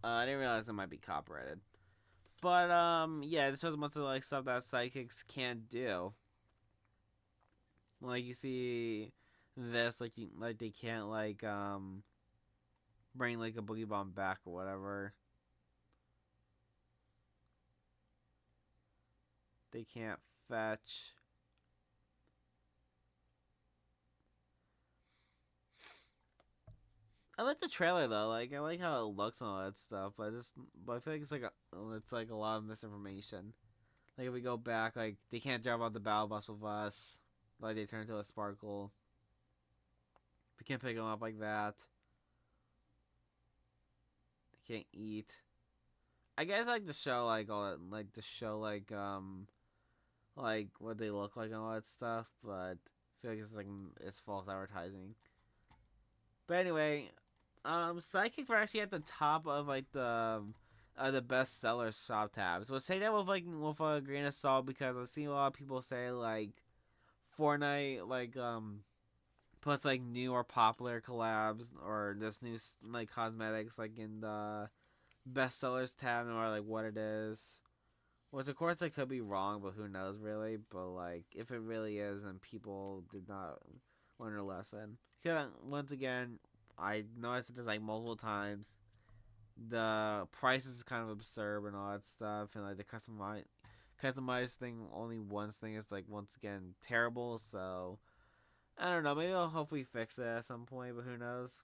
I didn't realize it might be copyrighted. But yeah, this shows a bunch of like stuff that psychics can't do. Like you see this, like they can't bring like a boogie bomb back or whatever. They can't fetch. I like the trailer though. Like I like how it looks and all that stuff. But I feel like it's like a lot of misinformation. Like if we go back, like they can't drive off the battle bus with us. Like they turn into a sparkle. We can't pick them up like that. They can't eat. I guess like to show like all that, like to show like what they look like and all that stuff. But I feel like it's false advertising. But anyway, sidekicks were actually at the top of like the best sellers shop tabs. We'll say that with a grain of salt because I've seen a lot of people say like Fortnite puts like new or popular collabs or this new like cosmetics like in the best sellers tab, no matter like what it is. Which of course I could be wrong, but who knows really? But like if it really is, then people did not learn a lesson. Because once again, I know I said this like multiple times. The price is kind of absurd and all that stuff, and like the customized thing only once thing is like once again terrible. So I don't know. Maybe I'll hopefully fix it at some point, but who knows?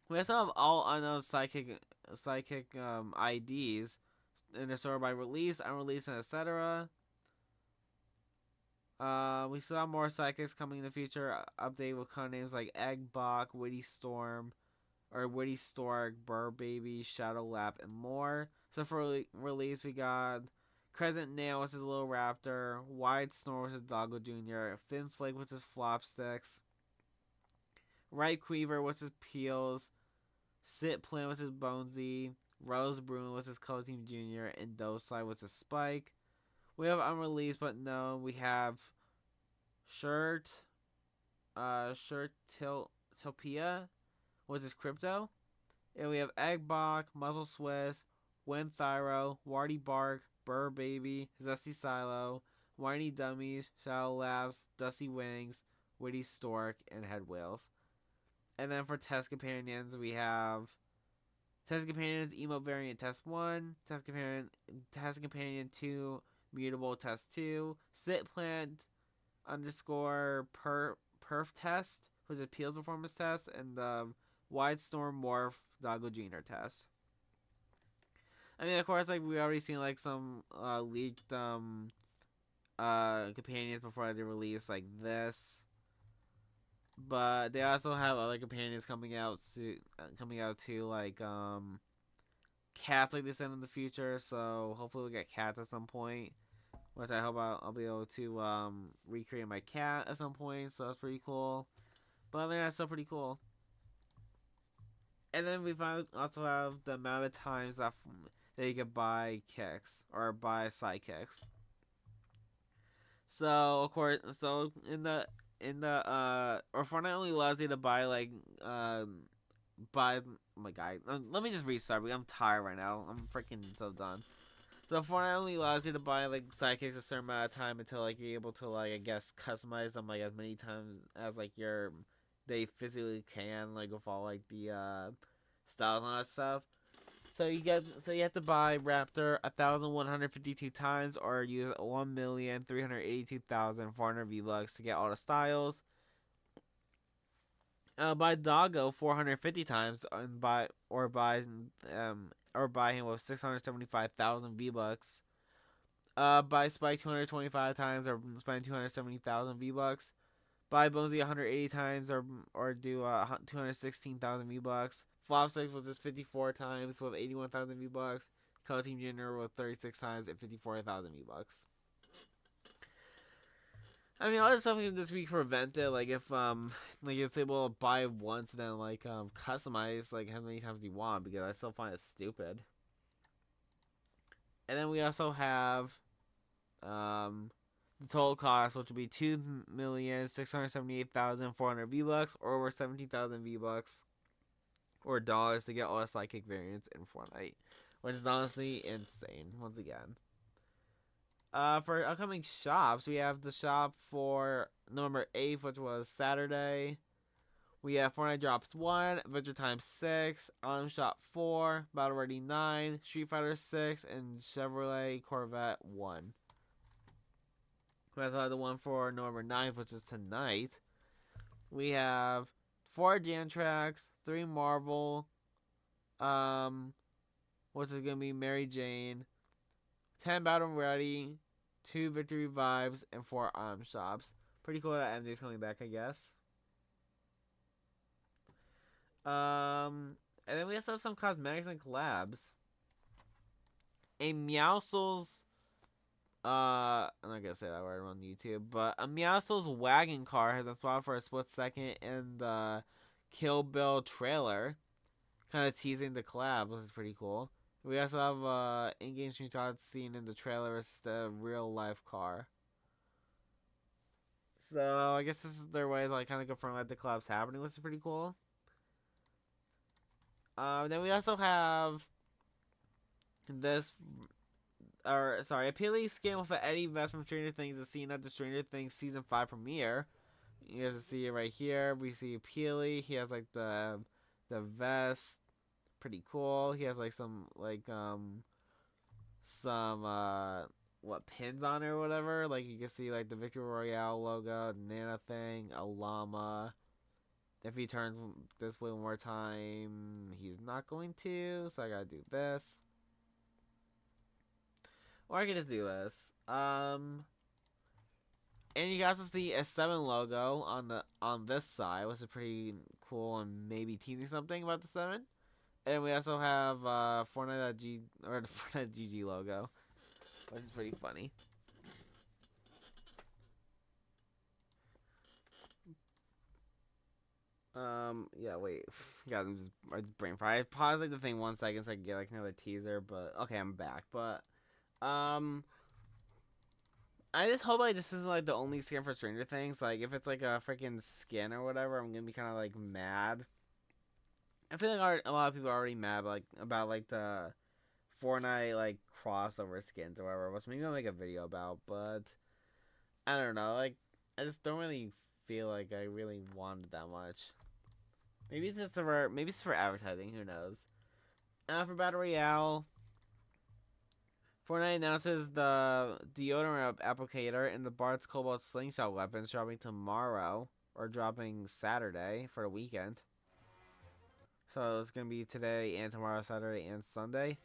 We also have all unknown psychic IDs in the store by release, unreleased, and etc. We still have more psychics coming in the future. Update with code names like Eggbok, Witty Storm, or Witty Stork, Burr Baby, Shadow Lap, and more. So for release, we got Crescent Nail, which is Little Raptor, Wide Snore, which is Doggo Jr., Fin Flake, which is Flopsticks, Right Queaver, which is Peels, Sit Plant, which is Bonesy, Rose Bruin, which is Color Team Jr., and Dosai, which is Spike. We have unreleased but known. We have Shirt Tilpia, which is Crypto. And we have Eggbok, Muzzle Swiss, Wind Thyro, Warty Bark, Burr Baby, Zesty Silo, Whiny Dummies, Shadow Labs, Dusty Wings, Witty Stork, and Head Whales. And then for Test Companions, we have Test Companions Emo Variant Test 1, Test Companion 2, Mutable Test 2, Sit Plant underscore perf test, which is Peel's performance test, and the Wide Storm Morph Doggo Jr. test. I mean, of course, like we already seen like some leaked companions before they release like this, but they also have other companions coming out too, like cats like they said in the future. So hopefully we'll get cats at some point. Which I hope I'll be able to recreate my cat at some point, so that's pretty cool. But I think that's still pretty cool. And then we also have the amount of times that you can buy kicks or buy sidekicks. So of course, so in the in the or Fortnite only allows you to buy like buy. Oh my god, let me just restart. I'm tired right now. I'm freaking so done. So Fortnite only allows you to buy like sidekicks a certain amount of time until like you're able to like I guess customize them like as many times as like they physically can like with all like the styles and all that stuff. So you have to buy Raptor 1,152 times or use 1,382,400 V-Bucks to get all the styles. Buy Doggo 450 times and buy him with 675,000 V-Bucks. Buy Spike 225 times or spend 270,000 V-Bucks. Buy Bonesy 180 times or do 216,000 V-Bucks. Flop 6 with just 54 times with 81,000 V-Bucks. Color Team Junior with 36 times and 54,000 V-Bucks. I mean, all this stuff can just be prevented. Like if like it's able to buy once and then like customize like how many times you want, because I still find it stupid. And then we also have the total cost, which would be 2,678,400 V-Bucks or over 17,000 V-Bucks or dollars to get all the sidekick variants in Fortnite, which is honestly insane. Once again. For upcoming shops, we have the shop for November 8th, which was Saturday. We have Fortnite Drops 1, Adventure Time 6, Autumn Shop 4, Battle Ready 9, Street Fighter 6, and Chevrolet Corvette 1. We also have the one for November 9th, which is tonight. We have 4 Jam Tracks, 3 Marvel, which is going to be Mary Jane, 10 Battle Ready, 2 Victory Vibes, and 4 Autumn Shops. Pretty cool that MJ's coming back, I guess. And then we also have some cosmetics and collabs. A Meowscles, I'm not gonna say that word on YouTube, but a Meowscles wagon car has been spotted for a split second in the Kill Bill trailer, kind of teasing the collab, which is pretty cool. We also have in-game screenshots seen in the trailer as the real life car. So I guess this is their way to like kind of confirm that the collab's happening, which is pretty cool. Then we also have this, a Peely skin with an Eddie vest from Stranger Things is seen at the Stranger Things season 5 premiere. You guys can see it right here. We see Peely. He has like the vest, pretty cool. He has like some what pins on it or whatever. Like you can see like the Victory Royale logo, Nana thing, a llama. If he turns this way one more time, he's not going to, so I gotta do this. Or I can just do this. And you can also see a 7 logo on this side, which is pretty cool and maybe teasing something about the 7. And we also have Fortnite or the Fortnite GG logo, which is pretty funny. Yeah, wait. Guys, I'm just brain fried. I paused like the thing 1 second so I could get like another teaser, but okay, I'm back. But I just hope like this isn't like the only skin for Stranger Things. Like if it's like a freaking skin or whatever, I'm gonna be kind of like mad. I feel like a lot of people are already mad like about like the Fortnite like crossover skins or whatever, which maybe I'll make a video about. But I don't know. Like I just don't really feel like I really wanted that much. Maybe it's just for advertising. Who knows? For Battle Royale, Fortnite announces the deodorant applicator and the Bart's Cobalt Slingshot weapons dropping tomorrow or dropping Saturday for the weekend. So it's gonna be today and tomorrow, Saturday and Sunday.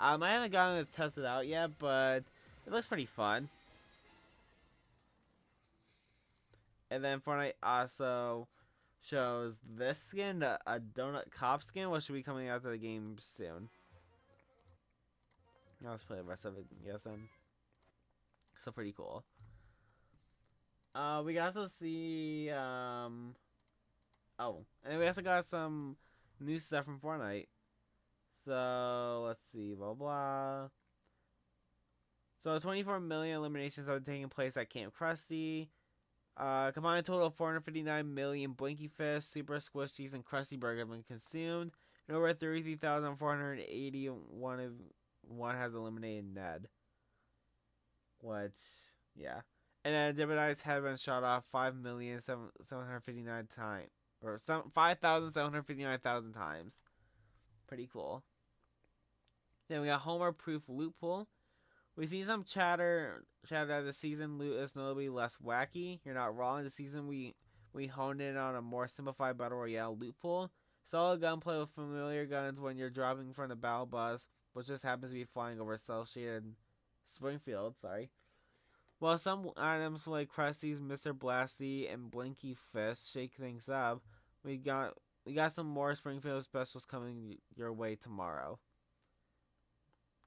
I haven't gotten to test it out yet, but it looks pretty fun. And then Fortnite also shows this skin, a Donut Cop skin, which should be coming out to the game soon. Now let's play the rest of it, yes, then. So pretty cool. We also see, and we also got some new stuff from Fortnite. So, let's see, blah, blah. So, 24 million eliminations are taking place at Camp Krusty. Combined total of 459 million Blinky Fish, Super Squishies, and Krusty Burger have been consumed, and over 33,481 has eliminated Ned. Which, yeah. And then Gemini's head been shot off 5,759 times, or 5,759,000 times. Pretty cool. Then we got Homer Proof Loophole. We see some chatter that the season loot is notably less wacky. You're not wrong. This season we honed in on a more simplified battle royale loophole. Solid gunplay with familiar guns when you're dropping from the battle bus, which just happens to be flying over cell-shaded Springfield. While some items like Krusty's, Mr. Blasty, and Blinky Fist shake things up, we got some more Springfield specials coming your way tomorrow.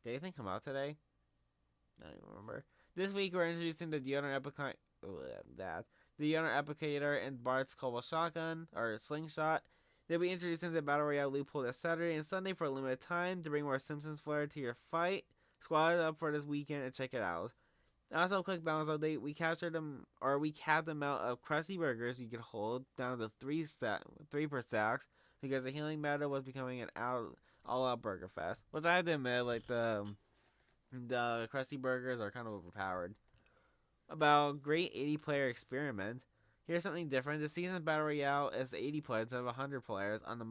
Did anything come out today? I don't even remember. This week we're introducing the deodorant applicator and Bart's Cobalt Shotgun, or Slingshot. They'll be introducing the Battle Royale loophole this Saturday and Sunday for a limited time to bring more Simpsons flair to your fight. Squad it up for this weekend and check it out. Also, a quick balance update. We capped the amount of Krusty Burgers we could hold down to 3 per stacks because the healing meta was becoming an all-out burger fest. Which I have to admit, like, the Krusty Burgers are kind of overpowered. About great 80-player experiment. Here's something different. The season's Battle Royale is 80 players instead of 100 players on the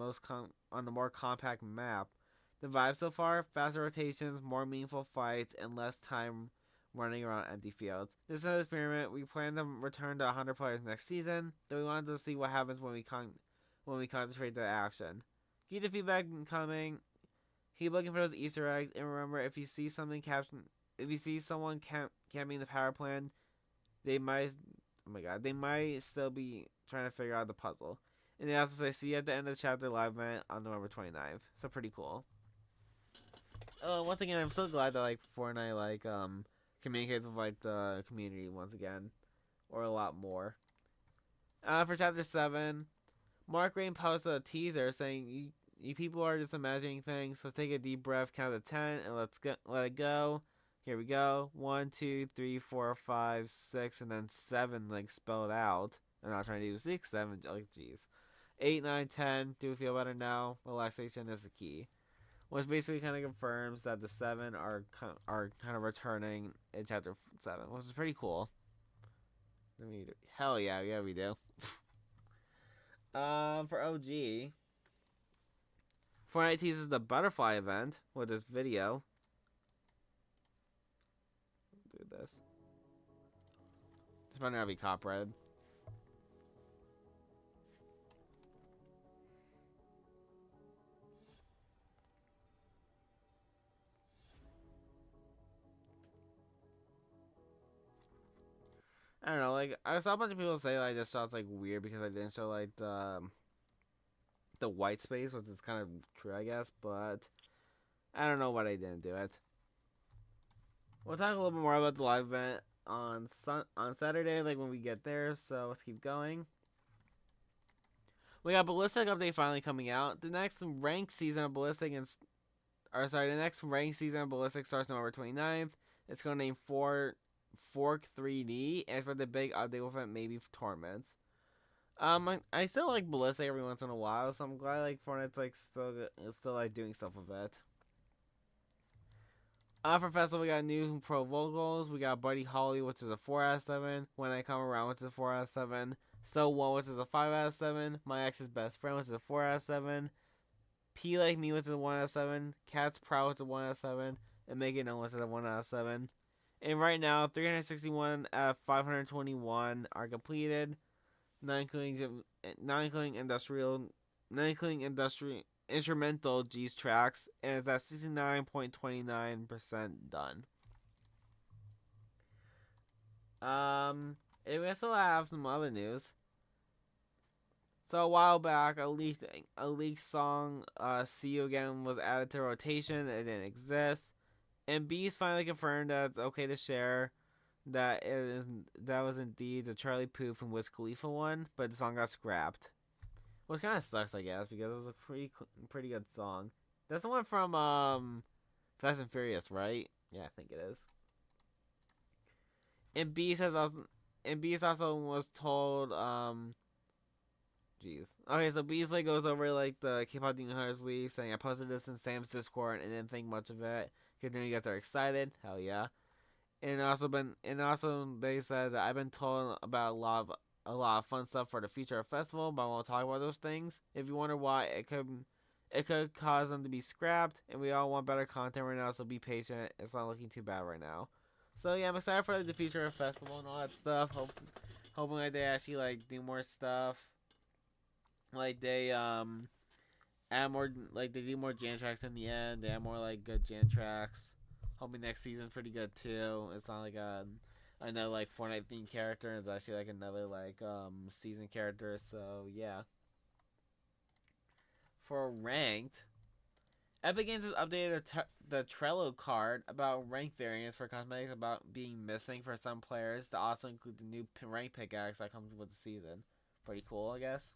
more compact map. The vibe so far: faster rotations, more meaningful fights, and less time running around empty fields. This is an experiment. We plan to return to 100 players next season, though we wanted to see what happens when we concentrate the action. Keep the feedback coming. Keep looking for those Easter eggs, and remember, if you see someone camping the power plant, they might still be trying to figure out the puzzle. And they also say, see you at the end of the chapter live event on November 29th. So pretty cool. Once again, I'm so glad that like Fortnite communicates with the community once again, or a lot more. For chapter 7, Mark Rain posted a teaser saying, "You people are just imagining things, so take a deep breath, count to 10, and let it go. Here we go. 1, 2, 3, 4, 5, 6, and then 7 spelled out. I'm not trying to do 6, 7. Jeez. 8, 9, 10. Do we feel better now? Relaxation is the key." Which basically kind of confirms that the 7 are kind of returning in chapter 7, which is pretty cool. Hell yeah, we do. For OG, Fortnite teases the butterfly event with this video. Do this. This might not be copyrighted. I don't know, I saw a bunch of people say this shot's weird because I didn't show the white space, which is kind of true, I guess, but I don't know why they didn't do it. We'll talk a little bit more about the live event on Saturday, when we get there, so let's keep going. We got Ballistic update finally coming out. The next ranked season of Ballistic starts November 29th. It's going to name Fork 3D, and expect a big update with it, maybe for tournaments. I still like Ballistic every once in a while, so I'm glad Fortnite's still doing stuff with it. For Festival, we got new pro vocals. We got Buddy Holly, which is a 4 out of 7. When I Come Around, which is a 4 out of 7. So One, which is a 5 out of 7. My Ex's Best Friend, which is a 4 out of 7. P Like Me, which is a 1 out of 7. Cat's Proud, which is a 1 out of 7. And Make It Known, which is a 1 out of 7. And right now, 361 out of 521 are completed, not including instrumental G's tracks, and it's at 69.29% done. And we also have some other news. So a while back, a leaked song, "See You Again," was added to rotation. It didn't exist. And Beast finally confirmed that it's okay to share that that was indeed the Charlie Puth and Wiz Khalifa one, but the song got scrapped. Which kind of sucks, I guess, because it was a pretty good song. That's the one from Fast and Furious, right? Yeah, I think it is. And Beast has also and Beast also was told jeez. Okay, so Beasley goes over like the Kpop Demon Hunters League, saying I posted this in Sam's Discord and didn't think much of it. Because you guys are excited. Hell yeah. And also they said that I've been told about a lot of fun stuff for the future of the festival, but I won't talk about those things. If you wonder why, it could cause them to be scrapped, and we all want better content right now, so be patient. It's not looking too bad right now. So yeah, I'm excited for the future of the festival and all that stuff. Hoping like they actually like do more stuff. Like they add more, like they do more jam tracks in the end. They add more like good jam tracks. Hoping next season's pretty good too. It's not like another like Fortnite themed character. It's actually like another like season character. So yeah. For ranked, Epic Games has updated the Trello card about rank variants for cosmetics about being missing for some players to also include the new rank pickaxe that comes with the season. Pretty cool, I guess.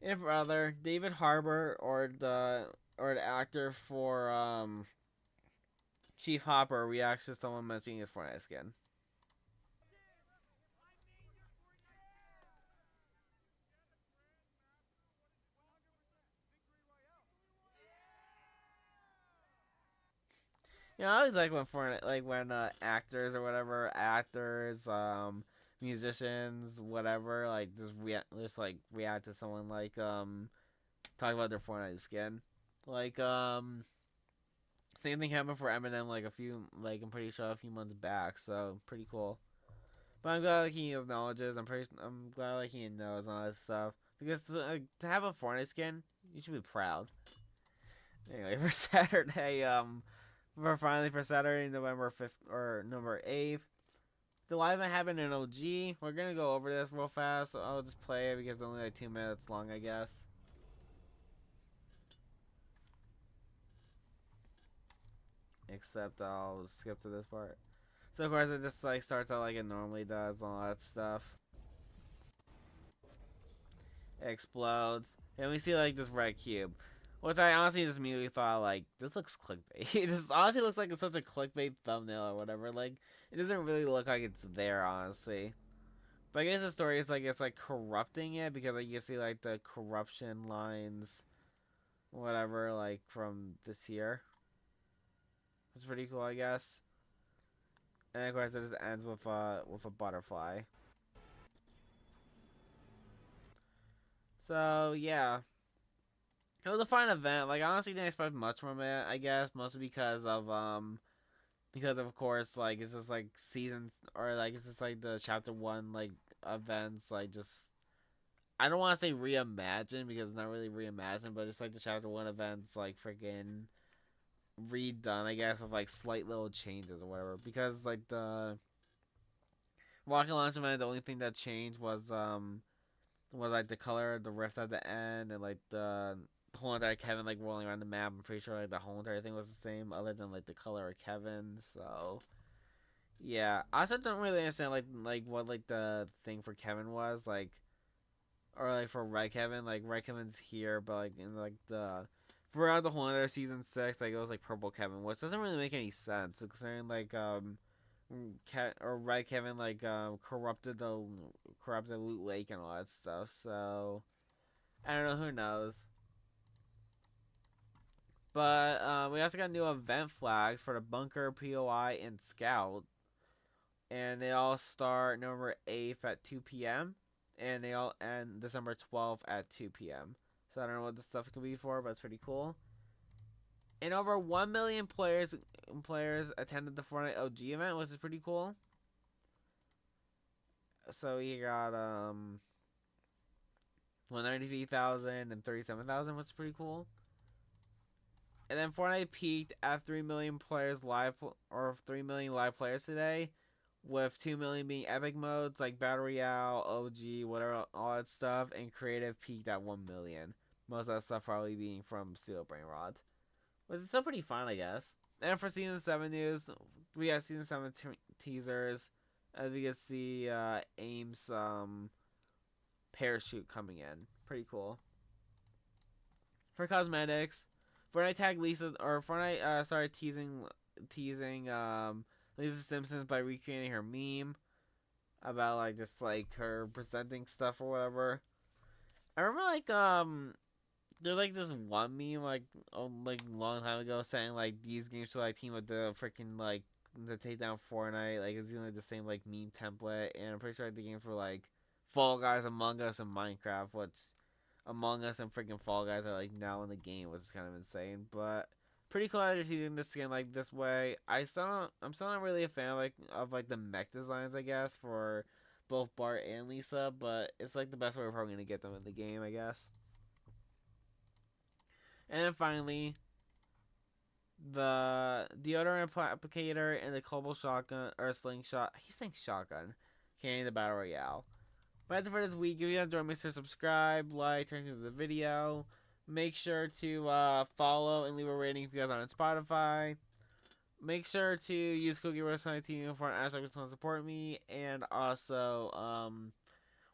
If rather, David Harbour or the actor for Chief Hopper reacts to someone mentioning his Fortnite skin. I always like when Fortnite, like when actors or whatever, musicians, whatever, like just react to someone like talk about their Fortnite skin, like same thing happened for Eminem I'm pretty sure a few months back, so pretty cool. But I'm glad like he acknowledges. I'm glad like he knows all this stuff because to have a Fortnite skin, you should be proud. Anyway, for Saturday, November 5th or November 8th, the live event happened in OG. We're gonna go over this real fast, so I'll just play it because it's only like 2 minutes long, I guess. Except I'll skip to this part. So of course it just like starts out like it normally does, all that stuff. It explodes, and we see like this red cube, which I honestly just immediately thought like this looks clickbait. It just honestly looks like it's such a clickbait thumbnail or whatever. Like it doesn't really look like it's there honestly. But I guess the story is like it's like corrupting it because like you see like the corruption lines, whatever, like from this year. It's pretty cool, I guess. And of course, it just ends with a butterfly. So yeah, it was a fun event. Like I honestly didn't expect much from it. I guess mostly because of course like it's just like seasons or like it's just like the chapter one like events like just I don't want to say reimagined because it's not really reimagined, but it's like the chapter one events like freaking redone, I guess, with like slight little changes or whatever. Because like the rocket launch event, the only thing that changed was like the color of the rift at the end and like the whole entire Kevin like rolling around the map. I'm pretty sure like the whole entire thing was the same, other than like the color of Kevin. So yeah, I also don't really understand like what like the thing for Kevin was like, or like for Red Kevin. Like Red Kevin's here, but like in like the throughout the whole entire season 6, like it was like Purple Kevin, which doesn't really make any sense considering like Red Kevin like corrupted Loot Lake and all that stuff. So I don't know, who knows. But we also got new event flags for the Bunker, POI, and Scout, and they all start November 8th at 2 p.m. and they all end December 12th at 2 p.m. So I don't know what this stuff could be for, but it's pretty cool. And over 1 million players attended the Fortnite OG event, which is pretty cool. So you got 193,000 and 37,000, which is pretty cool. And then Fortnite peaked at 3 million players live, or 3 million live players today, with 2 million being epic modes like Battle Royale, OG, whatever, all that stuff, and creative peaked at 1 million. Most of that stuff probably being from Steel Brain Rod. Which is still pretty fun, I guess. And for Season 7 news, we have Season 7 teasers. As we can see, AIM's parachute coming in. Pretty cool. For cosmetics, Fortnite tagged Lisa, or Fortnite started teasing Lisa Simpsons by recreating her meme about like just like her presenting stuff or whatever. I remember there's like this one meme like a long time ago saying like these games should like team with the freaking like to take down Fortnite. Like it's using like the same like meme template, and I'm pretty sure like, the games were like Fall Guys, Among Us, and Minecraft. Which Among Us and freaking Fall Guys are like now in the game, which is kind of insane. But pretty cool that they're teasing this skin like this way. I'm still not really a fan of like the mech designs, I guess, for both Bart and Lisa. But it's like the best way we're probably gonna get them in the game, I guess. And then finally, the deodorant applicator and the cobalt shotgun or slingshot. I keep saying shotgun. Carrying the battle royale. But that's it for this week. If you enjoyed, make sure to subscribe, like, turn to the video. Make sure to follow and leave a rating if you guys are on Spotify. Make sure to use code Gaberboy19 for an hashtag to support me. And also,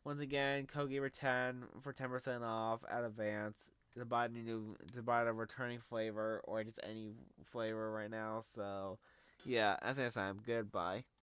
once again, code Gaber10 for 10% off at Advance to buy the returning flavor or just any flavor right now. So, yeah, as I said, goodbye.